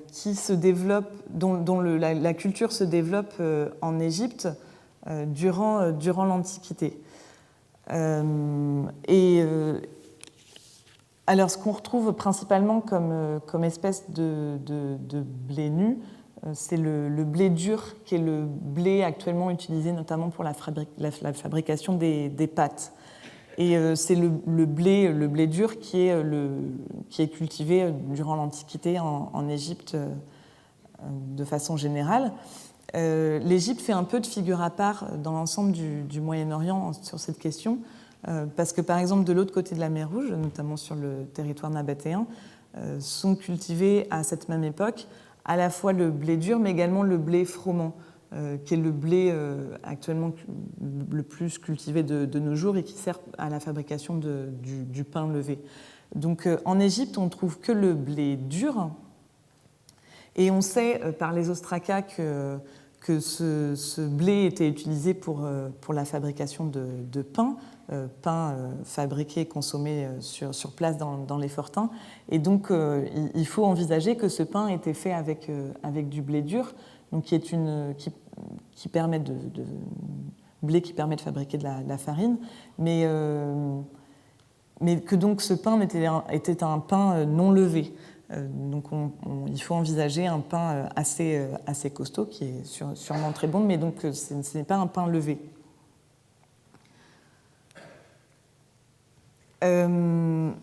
qui se développent, dont la culture se développe en Égypte durant l'Antiquité. Alors, ce qu'on retrouve principalement comme espèce de blé nu, c'est le blé dur, qui est le blé actuellement utilisé notamment pour la fabrication des pâtes. Et c'est le blé dur qui est cultivé durant l'Antiquité en Égypte de façon générale. L'Égypte fait un peu de figure à part dans l'ensemble du Moyen-Orient sur cette question, parce que par exemple de l'autre côté de la mer Rouge, notamment sur le territoire nabatéen, sont cultivés à cette même époque à la fois le blé dur, mais également le blé froment, qui est le blé actuellement le plus cultivé de nos jours et qui sert à la fabrication du pain levé. Donc en Égypte, on ne trouve que le blé dur, et on sait par les ostraca que ce blé était utilisé pour la fabrication de pain, pain fabriqué et consommé sur place dans les fortins. Et donc, il faut envisager que ce pain était fait avec du blé dur, donc qui permet blé qui permet de fabriquer de la farine, mais que donc ce pain était un pain non levé. Donc il faut envisager un pain assez costaud, qui est sûrement très bon, mais donc ce n'est pas un pain levé. Dans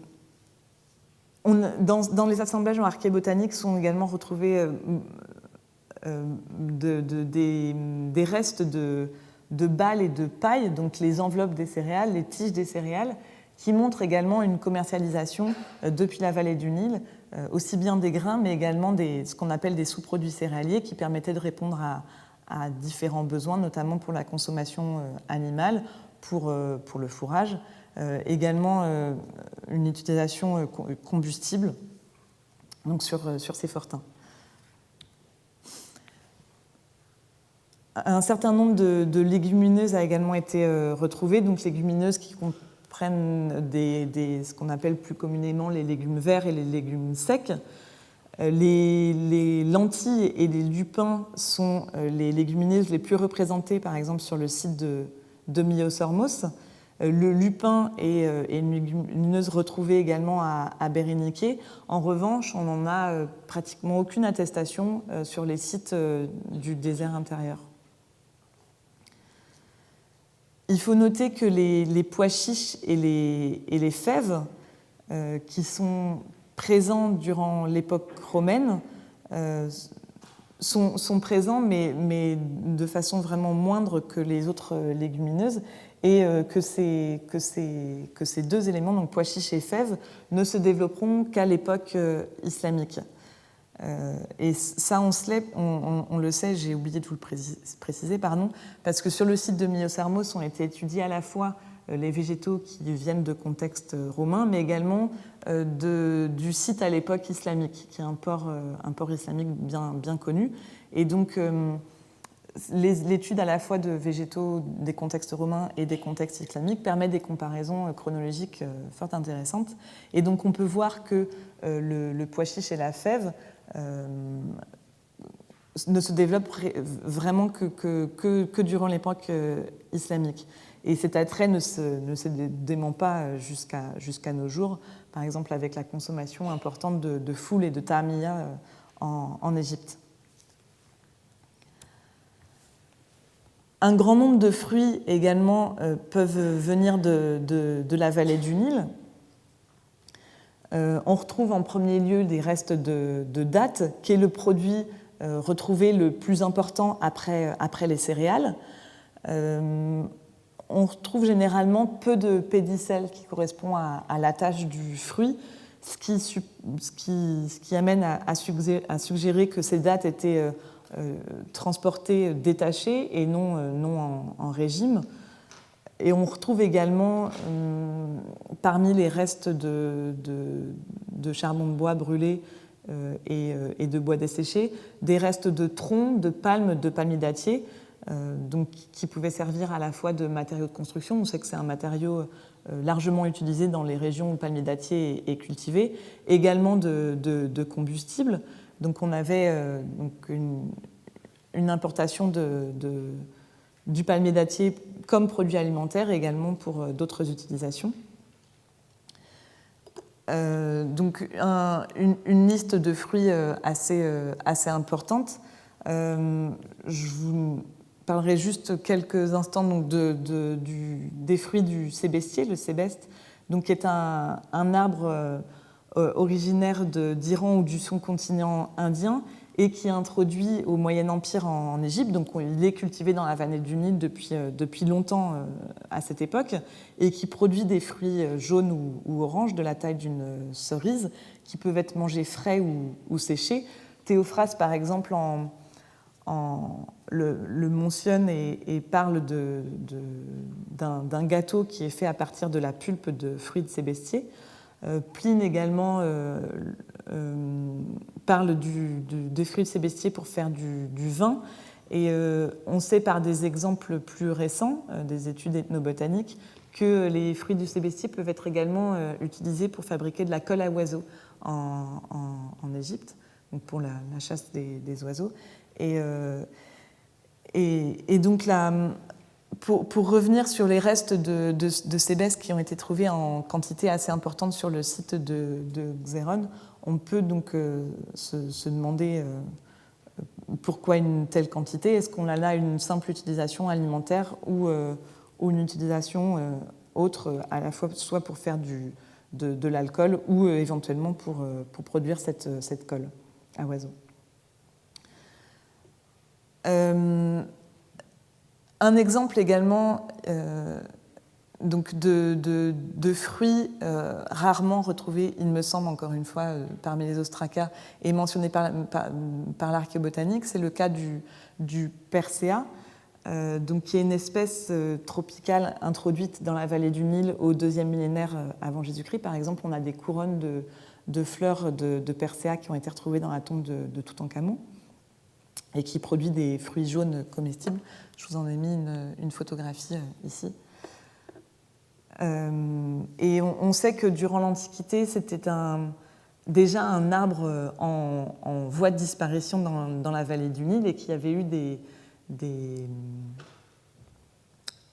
les assemblages en archéobotanique sont également retrouvés des restes de balles et de paille, donc les enveloppes des céréales, les tiges des céréales, qui montrent également une commercialisation depuis la vallée du Nil, aussi bien des grains, mais également ce qu'on appelle des sous-produits céréaliers qui permettaient de répondre à différents besoins, notamment pour la consommation animale, pour le fourrage, également une utilisation combustible donc sur ces fortins. Un certain nombre de légumineuses a également été retrouvé, donc légumineuses qui comprennent ce qu'on appelle plus communément les légumes verts et les légumes secs. Les lentilles et les lupins sont les légumineuses les plus représentées, par exemple, sur le site de Myosormos. Le lupin est une légumineuse retrouvée également à Berenike. En revanche, on n'en a pratiquement aucune attestation sur les sites du désert intérieur. Il faut noter que les pois chiches et les fèves, qui sont présents durant l'époque romaine, sont présents, mais de façon vraiment moindre que les autres légumineuses, et que ces deux éléments, donc pois chiches et fèves, ne se développeront qu'à l'époque islamique. Et ça, on le sait, j'ai oublié de vous le préciser, parce que sur le site de Myosormos ont été étudiés à la fois les végétaux qui viennent de contexte romain, mais également du site à l'époque islamique, qui est un port islamique bien connu. Et donc, l'étude à la fois de végétaux des contextes romains et des contextes islamiques permet des comparaisons chronologiques fort intéressantes. Et donc, on peut voir que le pois chiche et la fève ne se développent vraiment que durant l'époque islamique. Et cet attrait ne se dément pas jusqu'à nos jours, par exemple avec la consommation importante de foul et de tahmiya en Égypte. Un grand nombre de fruits également peuvent venir de la vallée du Nil. On retrouve en premier lieu des restes de dattes, qui est le produit retrouvé le plus important après les céréales. On retrouve généralement peu de pédicelle qui correspond à la tache du fruit, ce qui amène à suggérer que ces dattes étaient transportées détachées et non en régime. Et on retrouve également, parmi les restes de charbon de bois brûlé et de bois desséché, des restes de troncs, de palmes, de palmiers dattiers, donc, qui pouvaient servir à la fois de matériau de construction. On sait que c'est un matériau largement utilisé dans les régions où le palmier dattier est cultivé, également de combustible. Donc on avait une importation du palmier dattier comme produit alimentaire et également pour d'autres utilisations. Donc une liste de fruits assez importante. Je vous parlerai juste quelques instants donc, des fruits du sébestier, le sébeste, donc, qui est un arbre originaire d'Iran ou du sous-continent indien, et qui est introduit au Moyen Empire en Égypte. Donc il est cultivé dans la vallée du Nil depuis longtemps à cette époque, et qui produit des fruits jaunes ou oranges de la taille d'une cerise, qui peuvent être mangés frais ou séchés, Théophraste, par exemple, le mentionne et parle d'un gâteau qui est fait à partir de la pulpe de fruits de sébestier. Pline également parle des fruits de sébestier pour faire du vin. Et on sait par des exemples plus récents, des études ethnobotaniques, que les fruits du sébestier peuvent être également utilisés pour fabriquer de la colle à oiseaux en Égypte, donc pour la chasse des oiseaux. Et donc pour revenir sur les restes de sébesques qui ont été trouvés en quantité assez importante sur le site de Xéron, on peut donc se demander pourquoi une telle quantité. Est-ce qu'on a là une simple utilisation alimentaire ou une utilisation autre, à la fois soit pour faire de l'alcool ou éventuellement pour produire cette colle à oiseaux. Un exemple également donc de fruits rarement retrouvés, il me semble, encore une fois, parmi les ostracas et mentionnés par l'archéobotanique, c'est le cas du persea, donc qui est une espèce tropicale introduite dans la vallée du Nil au 2e millénaire avant Jésus-Christ. Par exemple, on a des couronnes de fleurs de persea qui ont été retrouvées dans la tombe de Toutankhamon et qui produit des fruits jaunes comestibles. Je vous en ai mis une photographie ici. Et on sait que durant l'Antiquité, c'était déjà un arbre en voie de disparition dans la vallée du Nil et qu'il y avait eu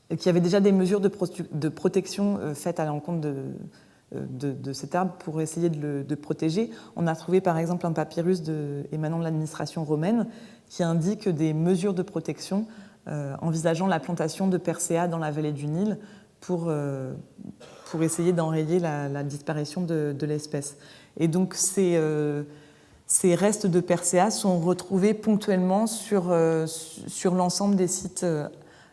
qu'il y avait déjà des mesures de protection faites à l'encontre de cet arbre pour essayer de le protéger. On a trouvé par exemple un papyrus émanant de l'administration romaine qui indique des mesures de protection envisageant la plantation de persea dans la vallée du Nil pour essayer d'enrayer la disparition de l'espèce. Et donc ces restes de persea sont retrouvés ponctuellement sur l'ensemble des sites.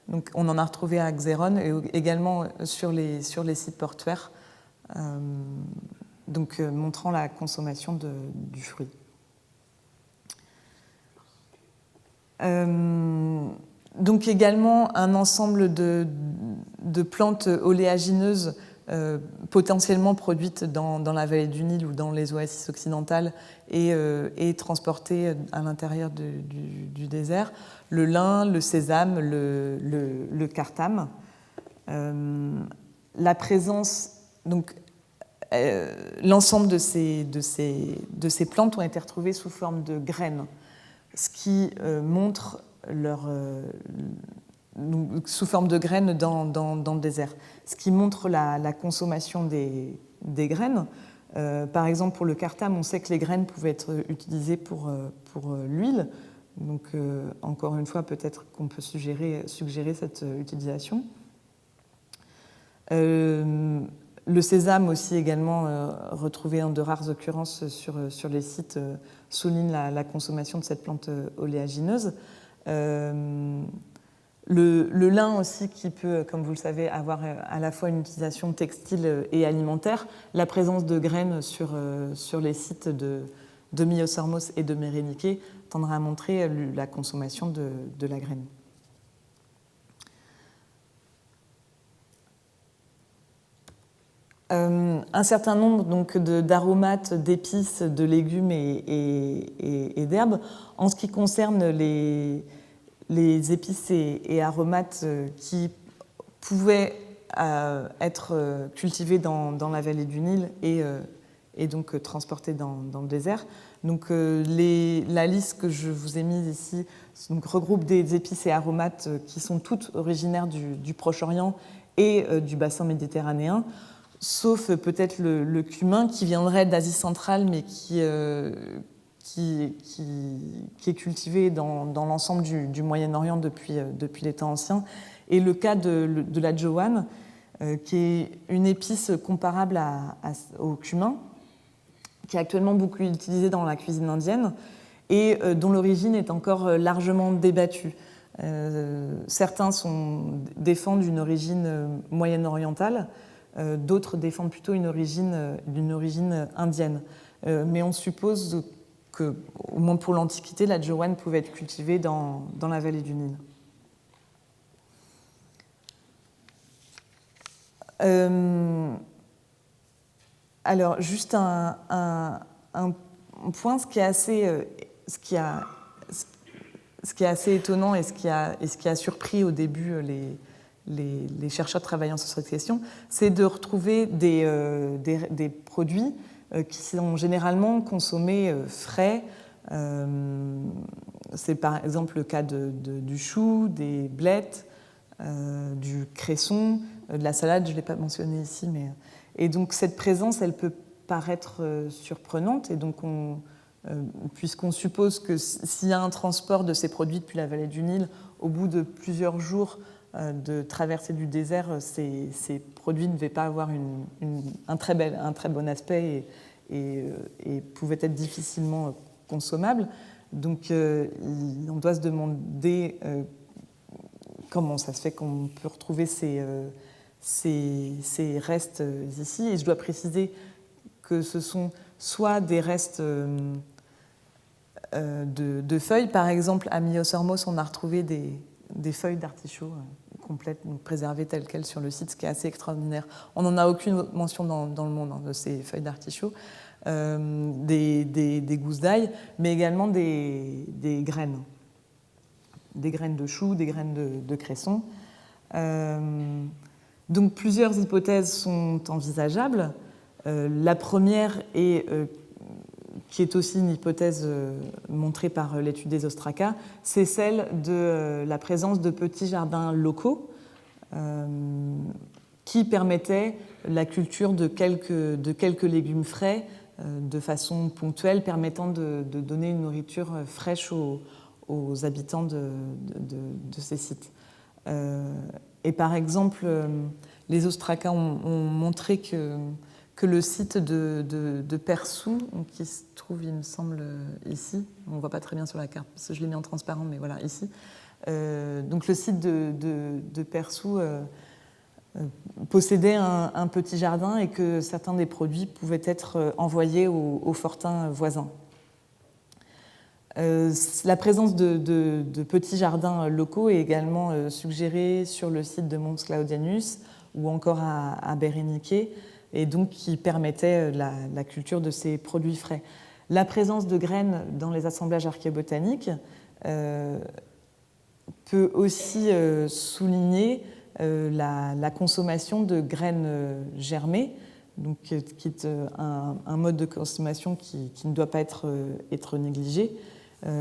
Donc on en a retrouvé à Xéron et également sur les sites portuaires, donc montrant la consommation du fruit. Donc également un ensemble de plantes oléagineuses potentiellement produites dans la vallée du Nil ou dans les oasis occidentales et transportées à l'intérieur du désert. Le lin, le sésame, le cartame. La présence, donc l'ensemble de ces plantes ont été retrouvées sous forme de graines, ce qui montre sous forme de graines dans le désert, ce qui montre la consommation des graines. Par exemple, pour le cartame, on sait que les graines pouvaient être utilisées pour l'huile. Donc, encore une fois, peut-être qu'on peut suggérer cette utilisation. Le sésame aussi également retrouvé en de rares occurrences sur les sites souligne la consommation de cette plante oléagineuse. Le lin aussi qui peut, comme vous le savez, avoir à la fois une utilisation textile et alimentaire. La présence de graines sur les sites de Myosormos et de Méréniké tendra à montrer la consommation de la graine. Un certain nombre donc d'aromates, d'épices, de légumes et d'herbes. En ce qui concerne les épices et aromates qui pouvaient être cultivés dans la vallée du Nil et donc transportés dans le désert. Donc, la liste que je vous ai mise ici donc, regroupe des épices et aromates qui sont toutes originaires du Proche-Orient et du bassin méditerranéen, sauf peut-être le cumin qui viendrait d'Asie centrale, mais qui est cultivé dans l'ensemble du Moyen-Orient depuis les temps anciens, et le cas de la jowan, qui est une épice comparable au cumin, qui est actuellement beaucoup utilisée dans la cuisine indienne et dont l'origine est encore largement débattue. Certains défendent une origine moyen-orientale, d'autres défendent plutôt d'une origine indienne. Mais on suppose au moins pour l'Antiquité, la jowan pouvait être cultivée dans la vallée du Nil. Alors, juste un point, ce qui est assez étonnant et ce qui a surpris au début les chercheurs travaillant sur cette question, c'est de retrouver des produits qui sont généralement consommés frais. C'est par exemple le cas du chou, des blettes, du cresson, de la salade, je ne l'ai pas mentionné ici, mais... Et donc cette présence, elle peut paraître surprenante, et donc puisqu'on suppose que s'il y a un transport de ces produits depuis la vallée du Nil, au bout de plusieurs jours de traversée du désert, ces produits ne devaient pas avoir un très bon aspect et pouvaient être difficilement consommables. Donc on doit se demander comment ça se fait qu'on peut retrouver ces restes ici. Et je dois préciser que ce sont soit des restes de feuilles. Par exemple, à Myos-Hormos, on a retrouvé des feuilles d'artichaut complètes, donc préservées telles quelles sur le site, ce qui est assez extraordinaire. On n'en a aucune mention dans le monde de ces feuilles d'artichaut. Des gousses d'ail, mais également des graines. Des graines de chou, des graines de cresson. Donc plusieurs hypothèses sont envisageables. La première, qui est aussi une hypothèse montrée par l'étude des ostraca, c'est celle de la présence de petits jardins locaux qui permettaient la culture de quelques légumes frais de façon ponctuelle, permettant de donner une nourriture fraîche aux habitants de ces sites. Et par exemple, les ostraca ont montré que le site de Persou, qui se trouve, il me semble, ici, on ne voit pas très bien sur la carte, parce que je l'ai mis en transparent, mais voilà, ici. Donc le site de Persou possédait un petit jardin et que certains des produits pouvaient être envoyés aux fortins voisins. La présence de petits jardins locaux est également suggérée sur le site de Mons Claudianus ou encore à Berenike, et donc qui permettait la culture de ces produits frais. La présence de graines dans les assemblages archéobotaniques peut aussi souligner la consommation de graines germées, donc, qui est un mode de consommation qui ne doit pas être négligé.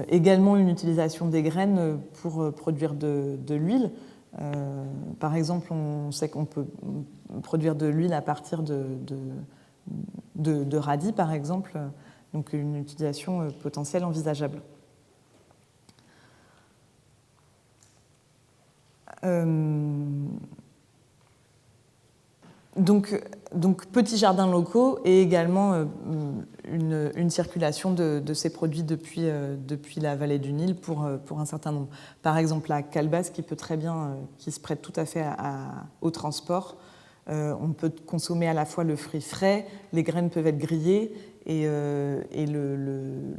Également une utilisation des graines pour produire de l'huile. Par exemple, on sait qu'on peut produire de l'huile à partir de radis, par exemple, donc une utilisation potentielle envisageable. Donc, petits jardins locaux et également une circulation de ces produits depuis la vallée du Nil pour un certain nombre. Par exemple, la calebasse qui se prête tout à fait au transport. On peut consommer à la fois le fruit frais, les graines peuvent être grillées et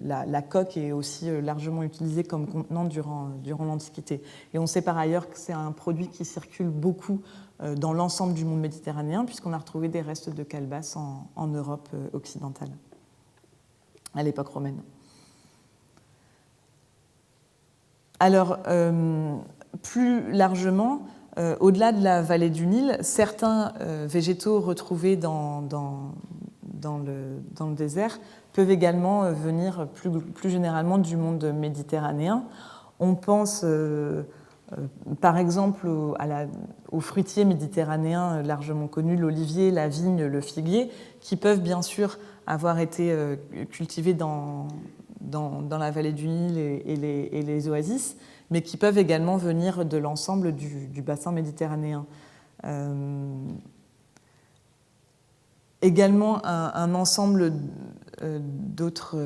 la coque est aussi largement utilisée comme contenant durant l'Antiquité. Et on sait par ailleurs que c'est un produit qui circule beaucoup dans l'ensemble du monde méditerranéen, puisqu'on a retrouvé des restes de calebasse en Europe occidentale, à l'époque romaine. Alors, plus largement, au-delà de la vallée du Nil, certains végétaux retrouvés dans le désert peuvent également venir plus généralement du monde méditerranéen. On pense par exemple aux fruitiers méditerranéens largement connus, l'olivier, la vigne, le figuier, qui peuvent bien sûr avoir été cultivés dans la vallée du Nil et les oasis, mais qui peuvent également venir de l'ensemble du bassin méditerranéen. Également un ensemble d'autres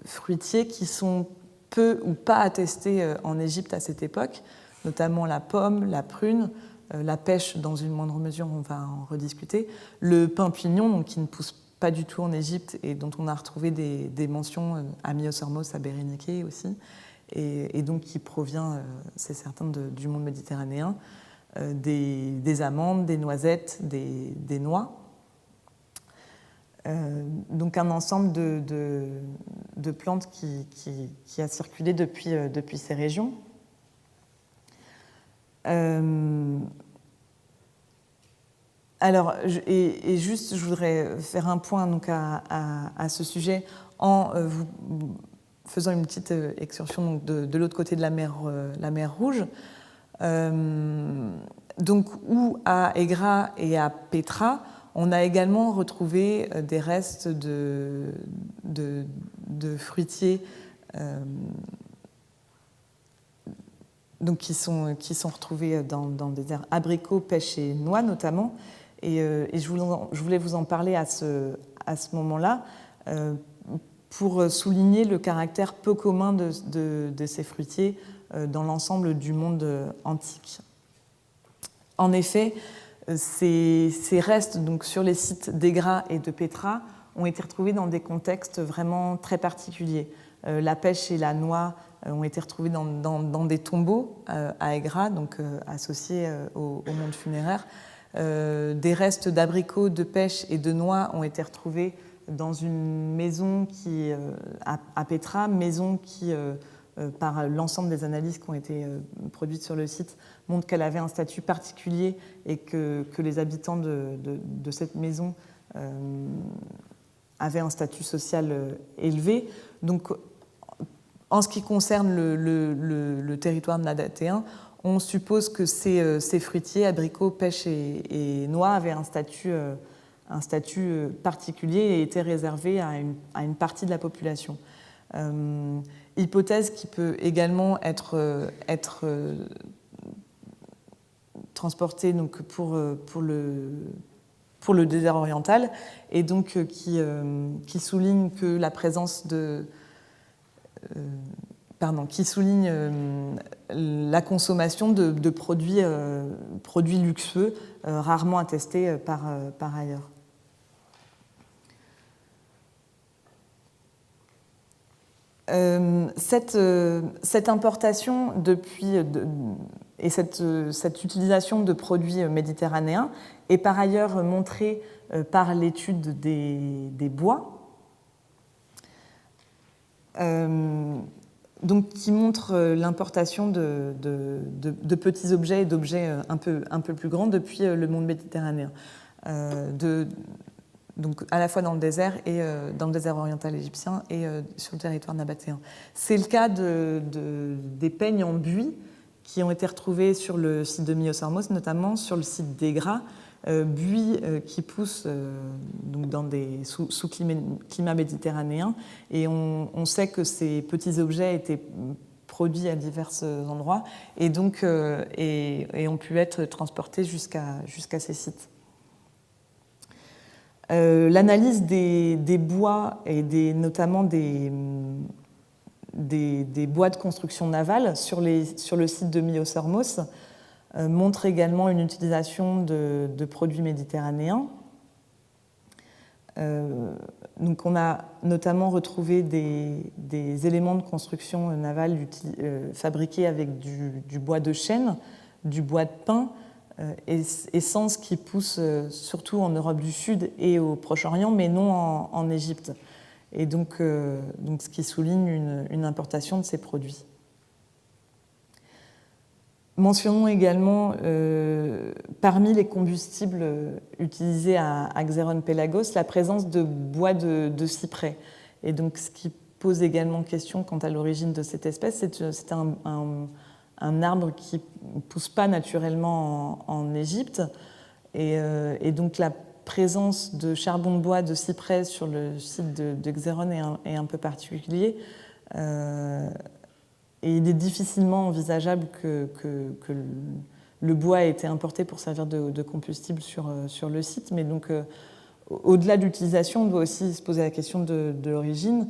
fruitiers qui sont peu ou pas attestés en Égypte à cette époque, notamment la pomme, la prune, la pêche dans une moindre mesure, on va en rediscuter, le pin pignon, donc qui ne pousse pas du tout en Égypte et dont on a retrouvé des mentions à Myosormos, à Berenike aussi, et donc qui provient, c'est certain, du monde méditerranéen, des amandes, des noisettes, des noix. Donc un ensemble de plantes qui a circulé depuis ces régions. Alors, juste, je voudrais faire un point donc, à ce sujet en vous faisant une petite excursion donc, de l'autre côté de la mer Rouge. Donc, où à Aigra et à Petra, on a également retrouvé des restes de fruitiers donc qui sont retrouvés dans des aires abricots, pêches et noix notamment. Et je voulais vous en parler à ce moment-là pour souligner le caractère peu commun de ces fruitiers dans l'ensemble du monde antique. En effet, ces restes donc, sur les sites d'Aigra et de Petra ont été retrouvés dans des contextes vraiment très particuliers. La pêche et la noix ont été retrouvés dans des tombeaux à Aigra, donc associés au monde funéraire. Des restes d'abricots, de pêche et de noix ont été retrouvés dans une maison à Petra, maison qui, par l'ensemble des analyses qui ont été produites sur le site, montre qu'elle avait un statut particulier et que les habitants de cette maison avaient un statut social élevé. Donc, en ce qui concerne le territoire nadatéen, on suppose que ces fruitiers, abricots, pêches et noix avaient un statut particulier et étaient réservés à une partie de la population. Hypothèse qui peut également être transportée donc pour le désert oriental et donc qui souligne que la présence qui souligne la consommation de produits luxueux, rarement attestés par ailleurs. Cette importation et cette utilisation de produits méditerranéens est par ailleurs montrée par l'étude des bois. Donc, qui montre l'importation de petits objets et d'objets un peu plus grands depuis le monde méditerranéen, donc à la fois dans le désert et dans le désert oriental égyptien et sur le territoire nabatéen. C'est le cas des peignes en buis qui ont été retrouvés sur le site de Myosormos, notamment sur le site d'Aigra, buis qui poussent donc sous climat méditerranéen. Et on sait que ces petits objets étaient produits à divers endroits et donc ont pu être transportés jusqu'à ces sites. L'analyse des bois et notamment des bois de construction navale sur le site de Myosormos montre également une utilisation de produits méditerranéens. Donc on a notamment retrouvé des éléments de construction navale fabriqués avec du bois de chêne, du bois de pin, essence qui pousse surtout en Europe du Sud et au Proche-Orient, mais non en Égypte. Et donc ce qui souligne une importation de ces produits. Mentionnons également, parmi les combustibles utilisés à Xeron-Pelagos, la présence de bois de cyprès. Et donc, ce qui pose également question quant à l'origine de cette espèce, c'est un arbre qui ne pousse pas naturellement en Égypte. Et donc, la présence de charbon de bois de cyprès sur le site de Xeron est un peu particulier. Et il est difficilement envisageable que le bois ait été importé pour servir de combustible sur le site. Mais donc, au-delà de l'utilisation, on doit aussi se poser la question de l'origine.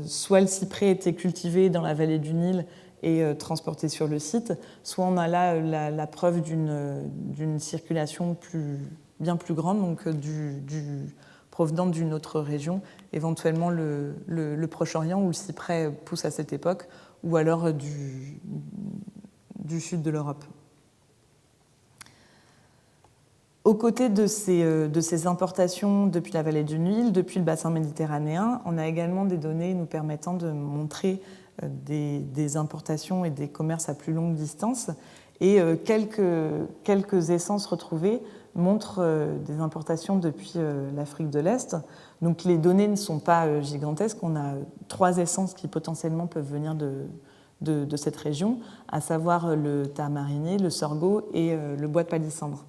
Soit le cyprès était cultivé dans la vallée du Nil et transporté sur le site, soit on a là la preuve d'une circulation bien plus grande, donc du provenant d'une autre région, éventuellement le Proche-Orient où le cyprès pousse à cette époque, ou alors du sud de l'Europe. Aux côtés de ces importations depuis la vallée du Nil, depuis le bassin méditerranéen, on a également des données nous permettant de montrer des importations et des commerces à plus longue distance. Et quelques essences retrouvées montrent des importations depuis l'Afrique de l'Est. Donc les données ne sont pas gigantesques. On a 3 essences qui potentiellement peuvent venir de cette région, à savoir le tamarinier, le sorgho et le bois de palissandre,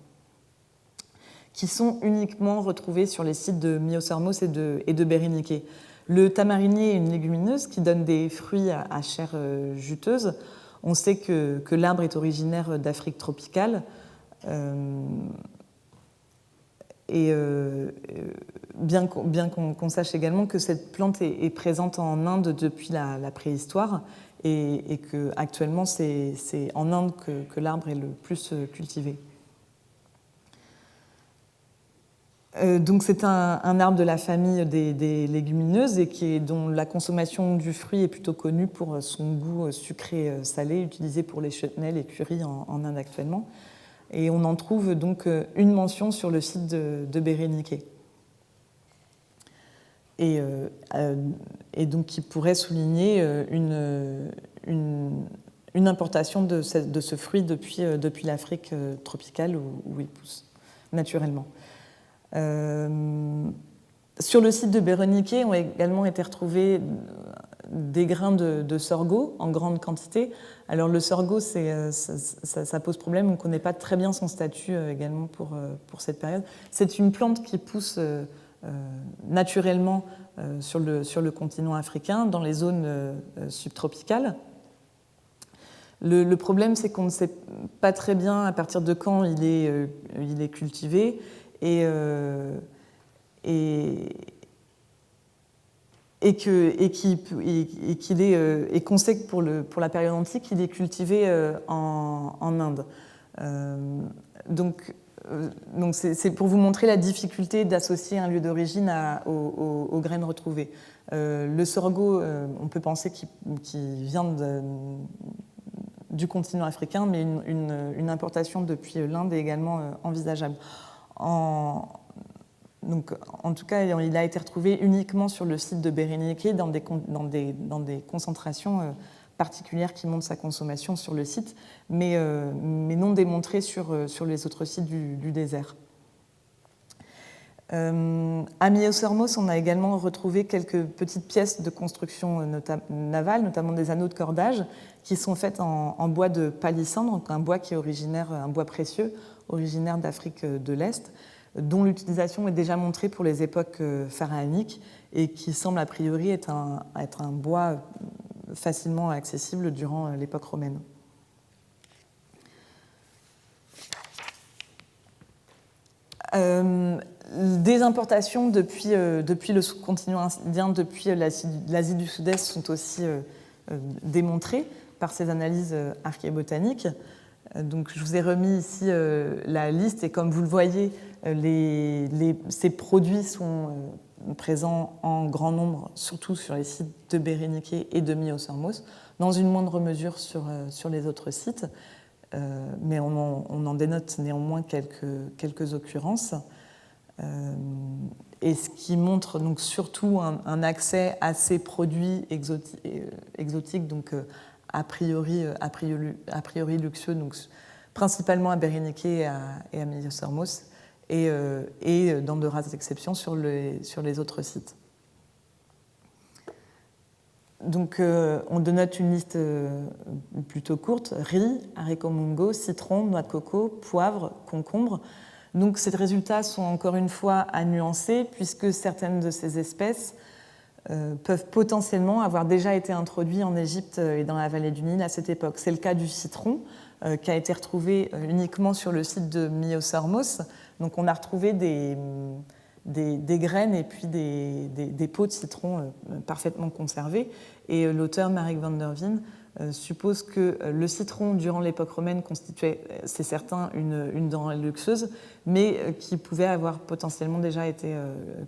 qui sont uniquement retrouvés sur les sites de Myosormos et de Béréniké. Le tamarinier est une légumineuse qui donne des fruits à chair juteuse. On sait que l'arbre est originaire d'Afrique tropicale. Bien qu'on sache également que cette plante est présente en Inde depuis la préhistoire et qu'actuellement c'est en Inde que l'arbre est le plus cultivé. Donc c'est un arbre de la famille des légumineuses et dont la consommation du fruit est plutôt connue pour son goût sucré-salé utilisé pour les chutneys, les currys en Inde actuellement. Et on en trouve donc une mention sur le site de Béréniké. Et donc qui pourrait souligner une importation de ce fruit depuis l'Afrique tropicale où il pousse naturellement. Sur le site de Béréniké ont également été retrouvés des grains de sorgho en grande quantité. Alors le sorgho, ça pose problème, on ne connaît pas très bien son statut également pour cette période. C'est une plante qui pousse naturellement sur le continent africain, dans les zones subtropicales. Le problème, c'est qu'on ne sait pas très bien à partir de quand il est cultivé et qu'on sait que pour la période antique, il est cultivé en Inde. Donc c'est pour vous montrer la difficulté d'associer un lieu d'origine aux graines retrouvées. Le sorgho, on peut penser qu'il vient du continent africain, mais une importation depuis l'Inde est également envisageable. Donc, en tout cas, il a été retrouvé uniquement sur le site de Béréniké dans des concentrations particulières qui montrent sa consommation sur le site, mais non démontrées sur les autres sites du désert. À Myosormos, on a également retrouvé quelques petites pièces de construction navale, notamment des anneaux de cordage, qui sont faites en bois de palissandre, donc un bois qui est un bois précieux, originaire d'Afrique de l'Est, dont l'utilisation est déjà montrée pour les époques pharaoniques et qui semble a priori être un bois facilement accessible durant l'époque romaine. Des importations depuis le sous-continent indien, depuis l'Asie du Sud-Est, sont aussi démontrées par ces analyses archéobotaniques. Donc, je vous ai remis ici la liste et comme vous le voyez, ces produits sont présents en grand nombre, surtout sur les sites de Béréniké et de Myosormos, dans une moindre mesure sur les autres sites, mais on en dénote néanmoins quelques occurrences. Et ce qui montre donc surtout un accès à ces produits exotiques, donc a priori luxueux, donc principalement à Béréniké et à Myosormos, et dans de rares exceptions sur les autres sites. Donc on dénote une liste plutôt courte: riz, haricots mungo, citron, noix de coco, poivre, concombre. Donc ces résultats sont encore une fois à nuancer, puisque certaines de ces espèces peuvent potentiellement avoir déjà été introduites en Égypte et dans la vallée du Nil à cette époque. C'est le cas du citron, qui a été retrouvé uniquement sur le site de Myosormos. Donc on a retrouvé des graines et puis des pots de citron parfaitement conservés. Et l'auteur Marek van der Veen suppose que le citron, durant l'époque romaine, constituait, c'est certain, une denrée luxueuse, mais qui pouvait avoir potentiellement déjà été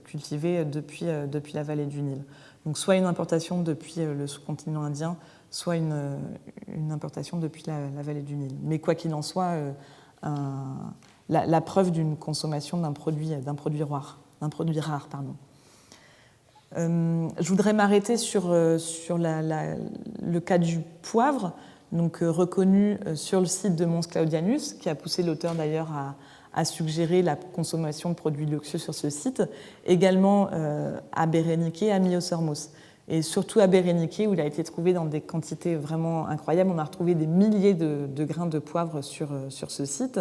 cultivé depuis la vallée du Nil. Donc soit une importation depuis le sous-continent indien, soit une importation depuis la vallée du Nil. Mais quoi qu'il en soit, la preuve d'une consommation d'un produit rare. Je voudrais m'arrêter sur le cas du poivre, donc reconnu sur le site de Mons Claudianus, qui a poussé l'auteur d'ailleurs à suggérer la consommation de produits luxueux sur ce site, également à Berenike, à Myosormos. Et surtout à Berenike, où il a été trouvé dans des quantités vraiment incroyables. On a retrouvé des milliers de grains de poivre sur ce site,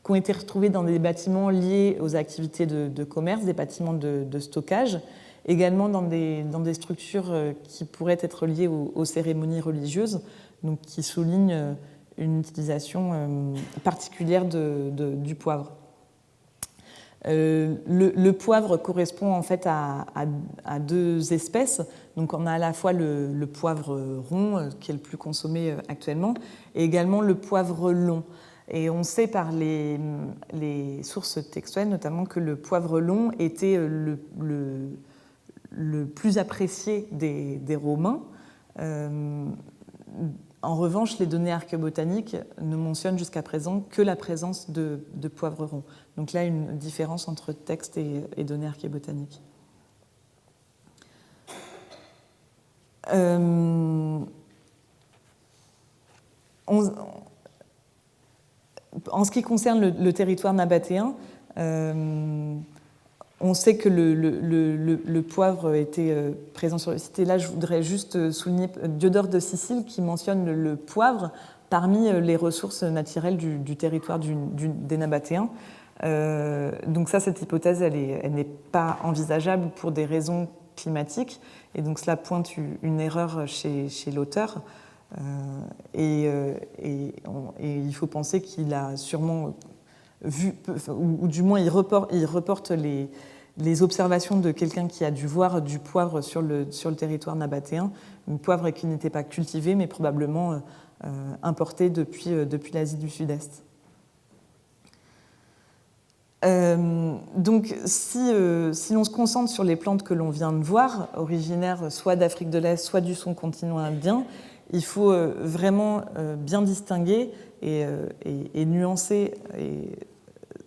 qui ont été retrouvés dans des bâtiments liés aux activités de commerce, des bâtiments de stockage, également dans des structures qui pourraient être liées aux cérémonies religieuses, donc qui soulignent une utilisation particulière du poivre. Le poivre correspond en fait à deux espèces. Donc on a à la fois le poivre rond, qui est le plus consommé actuellement, et également le poivre long. Et on sait par les sources textuelles notamment que le poivre long était le plus apprécié des Romains. En revanche, les données archéobotaniques ne mentionnent jusqu'à présent que la présence de poivre rond. Donc là, une différence entre texte et données archéobotaniques. En ce qui concerne le territoire nabatéen, on sait que le poivre était présent sur le site. Et là, je voudrais juste souligner Diodore de Sicile qui mentionne le poivre parmi les ressources naturelles du territoire des Nabatéens. Donc ça, cette hypothèse, elle n'est pas envisageable pour des raisons climatiques. Et donc cela pointe une erreur chez l'auteur. Et il faut penser qu'il a sûrement vu, ou du moins il reporte les observations de quelqu'un qui a dû voir du poivre sur le territoire nabatéen, un poivre qui n'était pas cultivé, mais probablement importé depuis l'Asie du Sud-Est. Donc, si l'on se concentre sur les plantes que l'on vient de voir, originaires soit d'Afrique de l'Est, soit du sous-continent indien, il faut vraiment bien distinguer et nuancer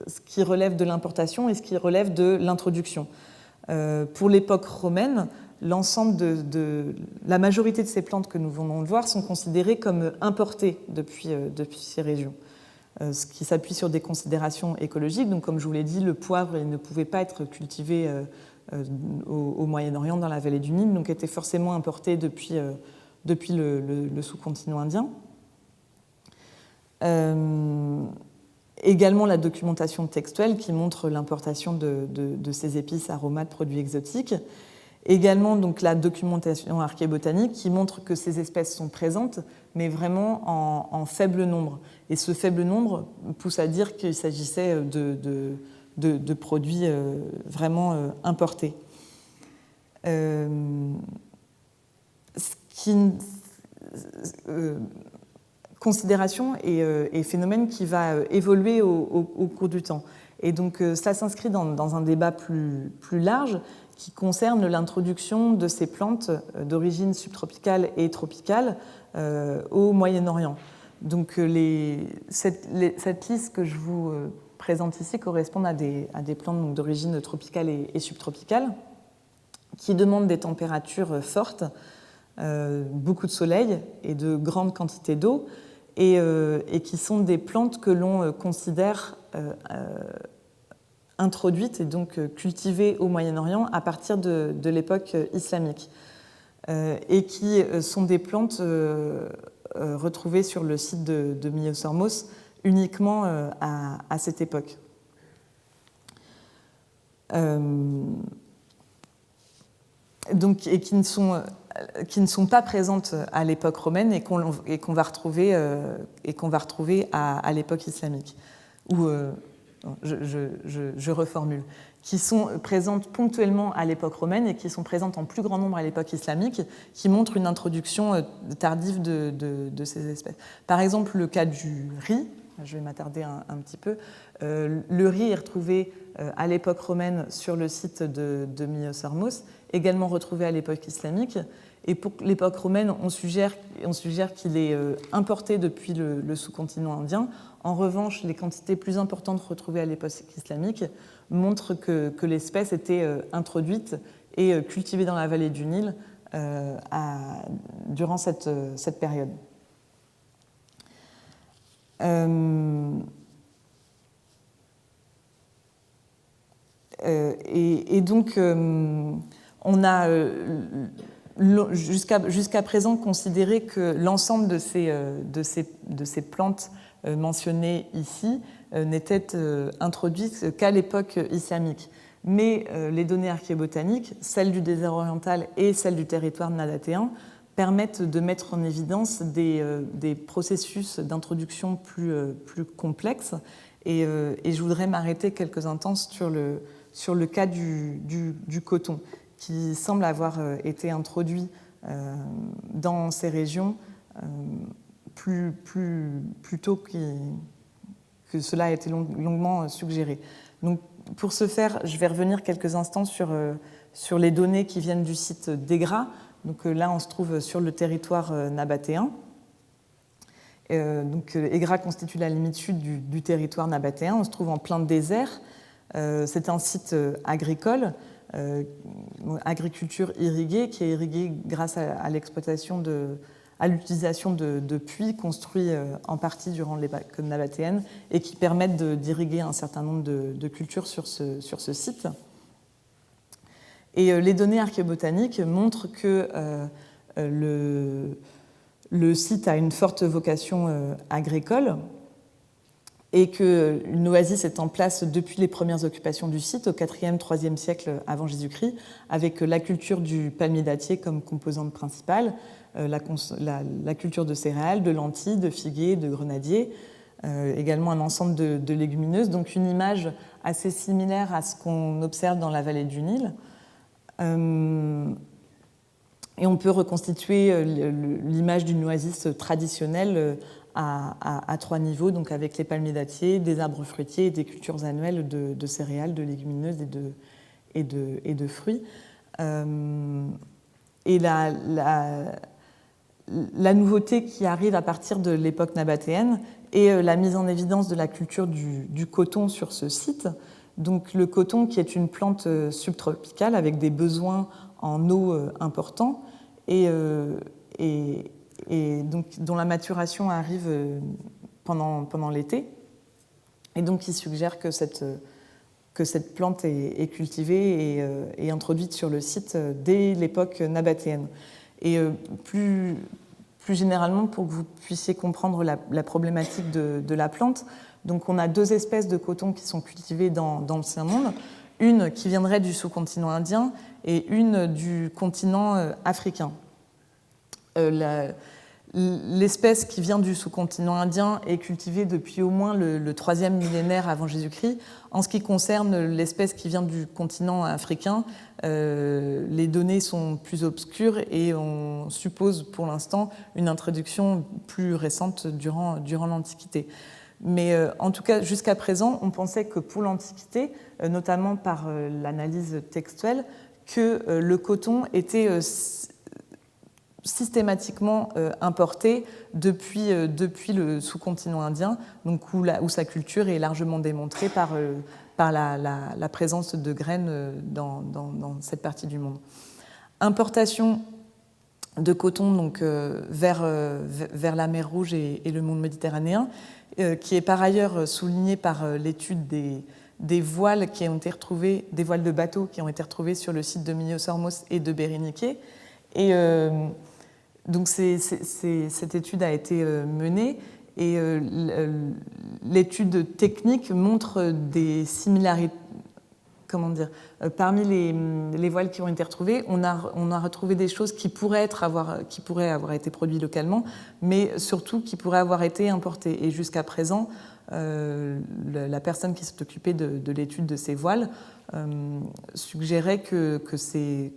ce qui relève de l'importation et ce qui relève de l'introduction. Pour l'époque romaine, l'ensemble la majorité de ces plantes que nous venons de voir sont considérées comme importées depuis ces régions. Ce qui s'appuie sur des considérations écologiques. Donc, comme je vous l'ai dit, le poivre il ne pouvait pas être cultivé au Moyen-Orient, dans la vallée du Nil, donc était forcément importé depuis le sous-continent indien. Également la documentation textuelle qui montre l'importation de ces épices, aromates, produits exotiques. Également donc, la documentation archéobotanique qui montre que ces espèces sont présentes, mais vraiment en faible nombre. Et ce faible nombre pousse à dire qu'il s'agissait de produits vraiment importés. Considération et phénomène qui va évoluer au cours du temps. Et donc ça s'inscrit dans un débat plus large qui concerne l'introduction de ces plantes d'origine subtropicale et tropicale au Moyen-Orient. Donc cette liste que je vous présente ici correspond à des plantes d'origine tropicale et subtropicale qui demandent des températures fortes, beaucoup de soleil et de grandes quantités d'eau, et qui sont des plantes que l'on considère introduites et donc cultivées au Moyen-Orient à partir de l'époque islamique, et qui sont des plantes retrouvées sur le site de Myosormos uniquement à cette époque. Donc, et qui ne sont pas présentes à l'époque romaine et qu'on va retrouver à l'époque islamique, où je reformule, qui sont présentes ponctuellement à l'époque romaine et qui sont présentes en plus grand nombre à l'époque islamique, qui montrent une introduction tardive de ces espèces. Par exemple, le cas du riz, je vais m'attarder un petit peu. Le riz est retrouvé à l'époque romaine sur le site de Myos-Hormos, également retrouvé à l'époque islamique. Et pour l'époque romaine, on suggère qu'il est importé depuis le sous-continent indien. En revanche, les quantités plus importantes retrouvées à l'époque islamique montrent que l'espèce était introduite et cultivée dans la vallée du Nil durant cette période. Et donc, on a jusqu'à présent considéré que l'ensemble de ces plantes mentionnées ici n'étaient introduites qu'à l'époque islamique. Mais les données archéobotaniques, celles du désert oriental et celles du territoire nabatéen, permettent de mettre en évidence des processus d'introduction plus complexes. Et je voudrais m'arrêter quelques instants sur le cas du coton, qui semble avoir été introduit dans ces régions plus tôt que cela a été longuement suggéré. Donc, pour ce faire, je vais revenir quelques instants sur les données qui viennent du site d'Egra. Donc là, on se trouve sur le territoire nabatéen. Donc, Egra constitue la limite sud du territoire nabatéen. On se trouve en plein désert. C'est un site agricole, agriculture irriguée, qui est irriguée grâce à l'exploitation à l'utilisation de puits construits en partie durant l'époque nabatéenne et qui permettent d'irriguer un certain nombre de cultures sur ce site. Et les données archéobotaniques montrent que le site a une forte vocation agricole et qu'une oasis est en place depuis les premières occupations du site au IVe, IIIe siècle avant Jésus-Christ, avec la culture du palmier dattier comme composante principale, la culture de céréales, de lentilles, de figuiers, de grenadiers, également un ensemble de légumineuses, donc une image assez similaire à ce qu'on observe dans la vallée du Nil. Et on peut reconstituer l'image d'une oasis traditionnelle à trois niveaux, donc avec les palmiers dattiers, des arbres fruitiers et des cultures annuelles de céréales, de légumineuses et de fruits. Et la nouveauté qui arrive à partir de l'époque nabatéenne est la mise en évidence de la culture du coton sur ce site. Donc le coton, qui est une plante subtropicale avec des besoins en eau importants et donc, dont la maturation arrive pendant l'été, et donc qui suggère que cette plante est cultivée et introduite sur le site dès l'époque nabatéenne. Et plus généralement, pour que vous puissiez comprendre la problématique de la plante, donc on a deux espèces de coton qui sont cultivées dans l'Ancien Monde, une qui viendrait du sous-continent indien et une du continent africain. L'espèce qui vient du sous-continent indien est cultivée depuis au moins le 3e millénaire avant Jésus-Christ. En ce qui concerne l'espèce qui vient du continent africain, les données sont plus obscures et on suppose pour l'instant une introduction plus récente durant l'Antiquité. Mais en tout cas, jusqu'à présent, on pensait que pour l'Antiquité, notamment par l'analyse textuelle, que le coton était systématiquement importé depuis le sous-continent indien, donc où sa culture est largement démontrée par la présence de graines dans cette partie du monde. Importation de coton donc, vers la mer Rouge et le monde méditerranéen, qui est par ailleurs soulignée par l'étude des voiles qui ont été retrouvées, des voiles de bateaux qui ont été retrouvées sur le site de Myos-Hormos et de Béréniké. Et donc cette étude a été menée et l'étude technique montre des similarités. Comment dire, parmi les voiles qui ont été retrouvées, on a retrouvé des choses qui pourraient avoir été produites localement, mais surtout qui pourraient avoir été importées. Et jusqu'à présent, la personne qui s'est occupée de l'étude de ces voiles suggérait que ces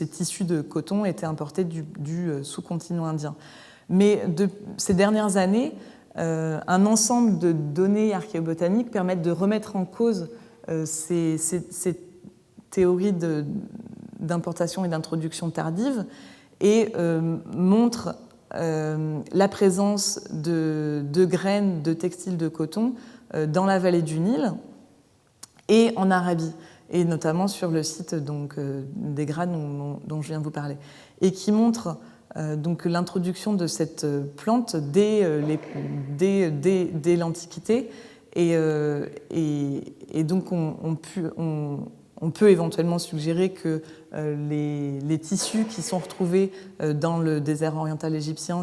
tissus de coton étaient importés du sous-continent indien. Mais ces dernières années, un ensemble de données archéobotaniques permettent de remettre en cause ces théories d'importation et d'introduction tardive et montrent la présence de graines de textiles de coton dans la vallée du Nil et en Arabie, et notamment sur le site d'Egra dont je viens de vous parler, et qui montrent donc l'introduction de cette plante dès l'Antiquité, et donc on peut éventuellement suggérer que les tissus qui sont retrouvés dans le désert oriental égyptien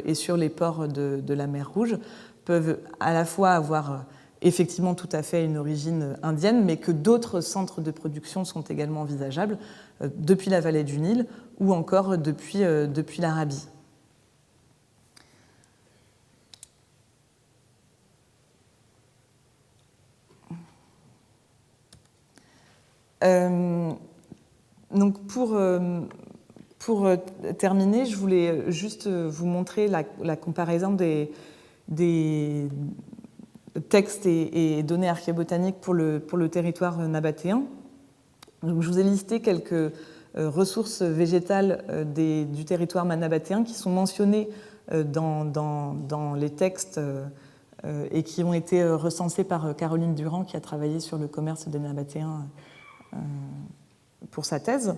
et sur les ports de la mer Rouge peuvent à la fois avoir effectivement tout à fait une origine indienne, mais que d'autres centres de production sont également envisageables, depuis la vallée du Nil ou encore depuis l'Arabie. Donc pour terminer, je voulais juste vous montrer la comparaison des textes et données archéobotaniques pour le territoire nabatéen. Donc, je vous ai listé quelques ressources végétales du territoire nabatéen qui sont mentionnées dans les textes et qui ont été recensés par Caroline Durand, qui a travaillé sur le commerce des Nabatéens pour sa thèse,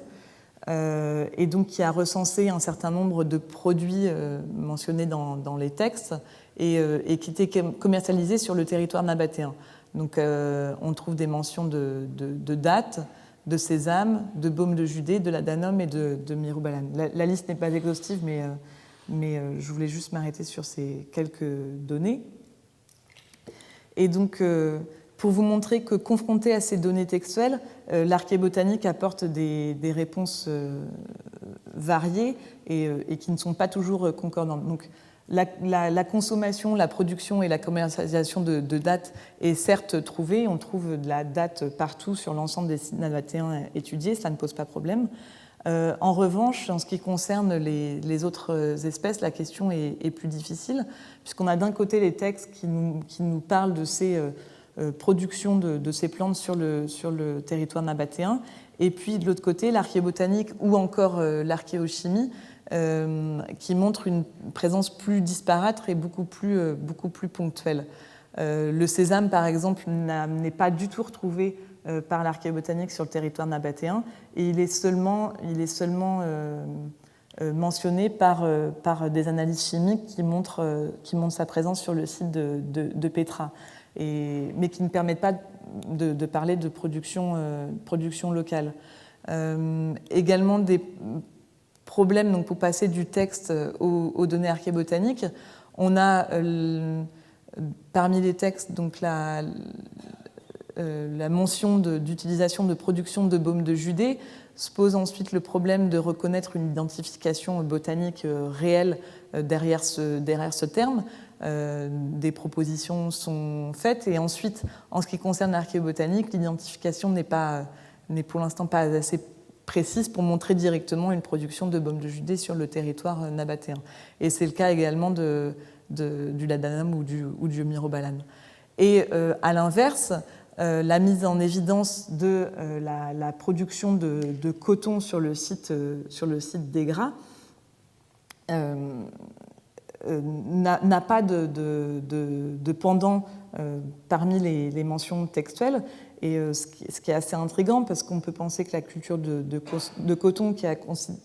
et donc qui a recensé un certain nombre de produits mentionnés dans les textes et qui étaient commercialisés sur le territoire nabatéen. Donc on trouve des mentions de dattes, de sésame, de baume de Judée, de ladanum et de myrobalan. La liste n'est pas exhaustive, mais je voulais juste m'arrêter sur ces quelques données. Et donc, pour vous montrer que, confronté à ces données textuelles, l'archéobotanique apporte des réponses variées et qui ne sont pas toujours concordantes. Donc, la consommation, la production et la commercialisation de dattes est certes trouvée. On trouve de la date partout sur l'ensemble des sites nabatéens étudiés, ça ne pose pas problème. En revanche, en ce qui concerne les autres espèces, la question est plus difficile, puisqu'on a d'un côté les textes qui nous parlent de ces productions de ces plantes sur le territoire nabatéen, et puis de l'autre côté l'archéobotanique ou encore l'archéochimie, qui montre une présence plus disparate et beaucoup plus ponctuelle. Le sésame, par exemple, n'est pas du tout retrouvé par l'archéobotanique sur le territoire nabatéen, et il est seulement mentionné par des analyses chimiques qui montrent sa présence sur le site de Petra, mais qui ne permettent pas de parler de production locale. Également des problèmes, donc pour passer du texte aux données archéobotaniques, on a parmi les textes donc la mention d'utilisation de production de baume de Judée. Se pose ensuite le problème de reconnaître une identification botanique réelle derrière ce terme. Des propositions sont faites, et ensuite, en ce qui concerne l'archéobotanique, l'identification n'est pour l'instant pas assez précise pour montrer directement une production de baume de Judée sur le territoire nabatéen. Et c'est le cas également du ladanum ou du myrobalan. Et à l'inverse, la mise en évidence de la production de coton sur le site d'Egra n'a pas de pendant parmi les mentions textuelles. Et ce qui est assez intriguant, parce qu'on peut penser que la culture de coton, qui a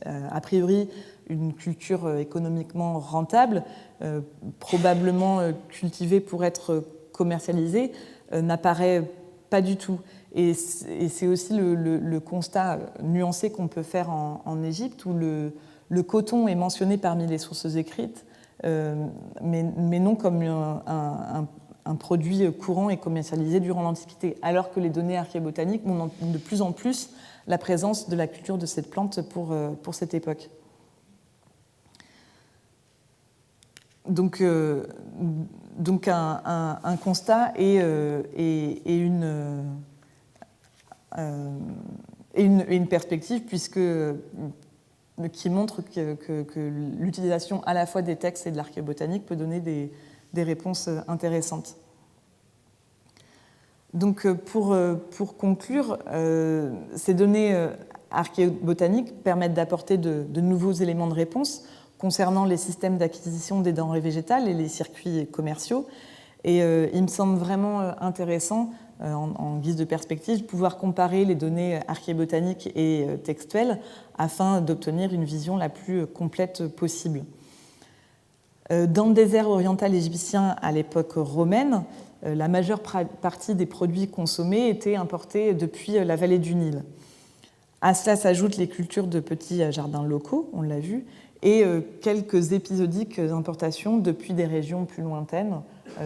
a priori une culture économiquement rentable, probablement cultivée pour être commercialisée, n'apparaît pas du tout. Et c'est aussi le constat nuancé qu'on peut faire en Égypte, où le coton est mentionné parmi les sources écrites, mais non comme un produit courant et commercialisé durant l'Antiquité, alors que les données archéobotaniques montrent de plus en plus la présence de la culture de cette plante pour cette époque. Donc, donc un constat et une perspective, qui montre que l'utilisation à la fois des textes et de l'archéobotanique peut donner des réponses intéressantes. Donc pour conclure, ces données archéobotaniques permettent d'apporter de nouveaux éléments de réponse concernant les systèmes d'acquisition des denrées végétales et les circuits commerciaux. Et il me semble vraiment intéressant, en guise de perspective, de pouvoir comparer les données archéobotaniques et textuelles afin d'obtenir une vision la plus complète possible. Dans le désert oriental égyptien à l'époque romaine, la majeure partie des produits consommés étaient importés depuis la vallée du Nil. À cela s'ajoutent les cultures de petits jardins locaux, on l'a vu, et quelques épisodiques importations depuis des régions plus lointaines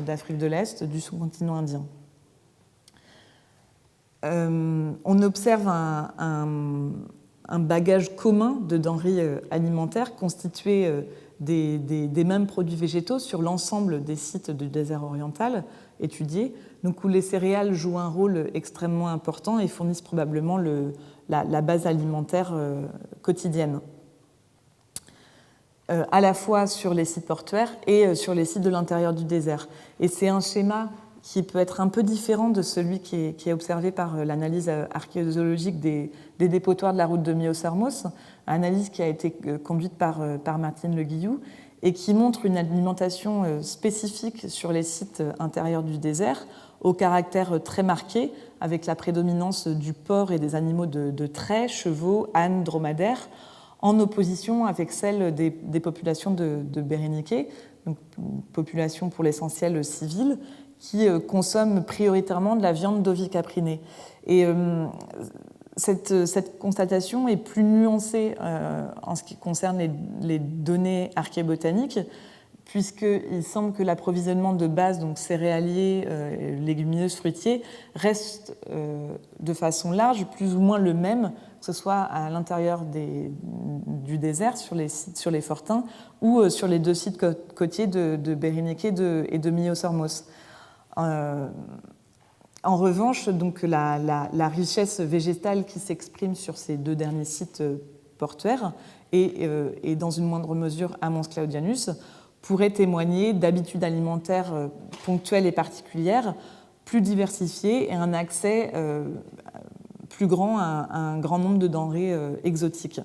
d'Afrique de l'Est, du sous-continent indien. On observe un bagage commun de denrées alimentaires constitué des mêmes produits végétaux sur l'ensemble des sites du désert oriental étudiés, donc où les céréales jouent un rôle extrêmement important et fournissent probablement la base alimentaire quotidienne, à la fois sur les sites portuaires et sur les sites de l'intérieur du désert. Et c'est un schéma qui peut être un peu différent de celui qui est observé par l'analyse archéologique des dépotoirs de la route de Myos-Hermos, analyse qui a été conduite par Martine Le Guillou et qui montre une alimentation spécifique sur les sites intérieurs du désert, au caractère très marqué, avec la prédominance du porc et des animaux de trait, chevaux, ânes, dromadaires, en opposition avec celle des populations de Béréniké, donc population pour l'essentiel civile, qui consomment prioritairement de la viande d'ovicaprinée. Et cette constatation est plus nuancée en ce qui concerne les données archéobotaniques, puisqu'il semble que l'approvisionnement de base, donc céréaliers, légumineuses, fruitiers, reste de façon large, plus ou moins le même, que ce soit à l'intérieur du désert, sur les fortins, ou sur les deux sites côtiers de Béréniké et de Myos-Hermos. En revanche, donc, la richesse végétale qui s'exprime sur ces deux derniers sites portuaires et dans une moindre mesure à Mons Claudianus pourrait témoigner d'habitudes alimentaires ponctuelles et particulières, plus diversifiées et un accès plus grand à un grand nombre de denrées exotiques.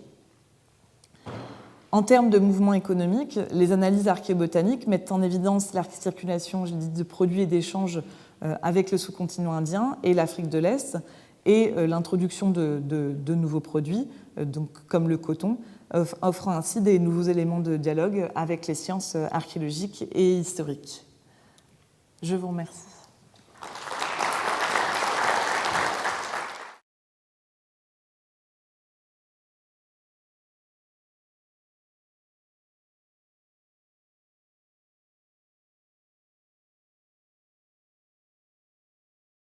En termes de mouvements économiques, les analyses archéobotaniques mettent en évidence la circulation, je dis, de produits et d'échanges avec le sous-continent indien et l'Afrique de l'Est, et l'introduction de nouveaux produits, donc comme le coton, offrant ainsi des nouveaux éléments de dialogue avec les sciences archéologiques et historiques. Je vous remercie.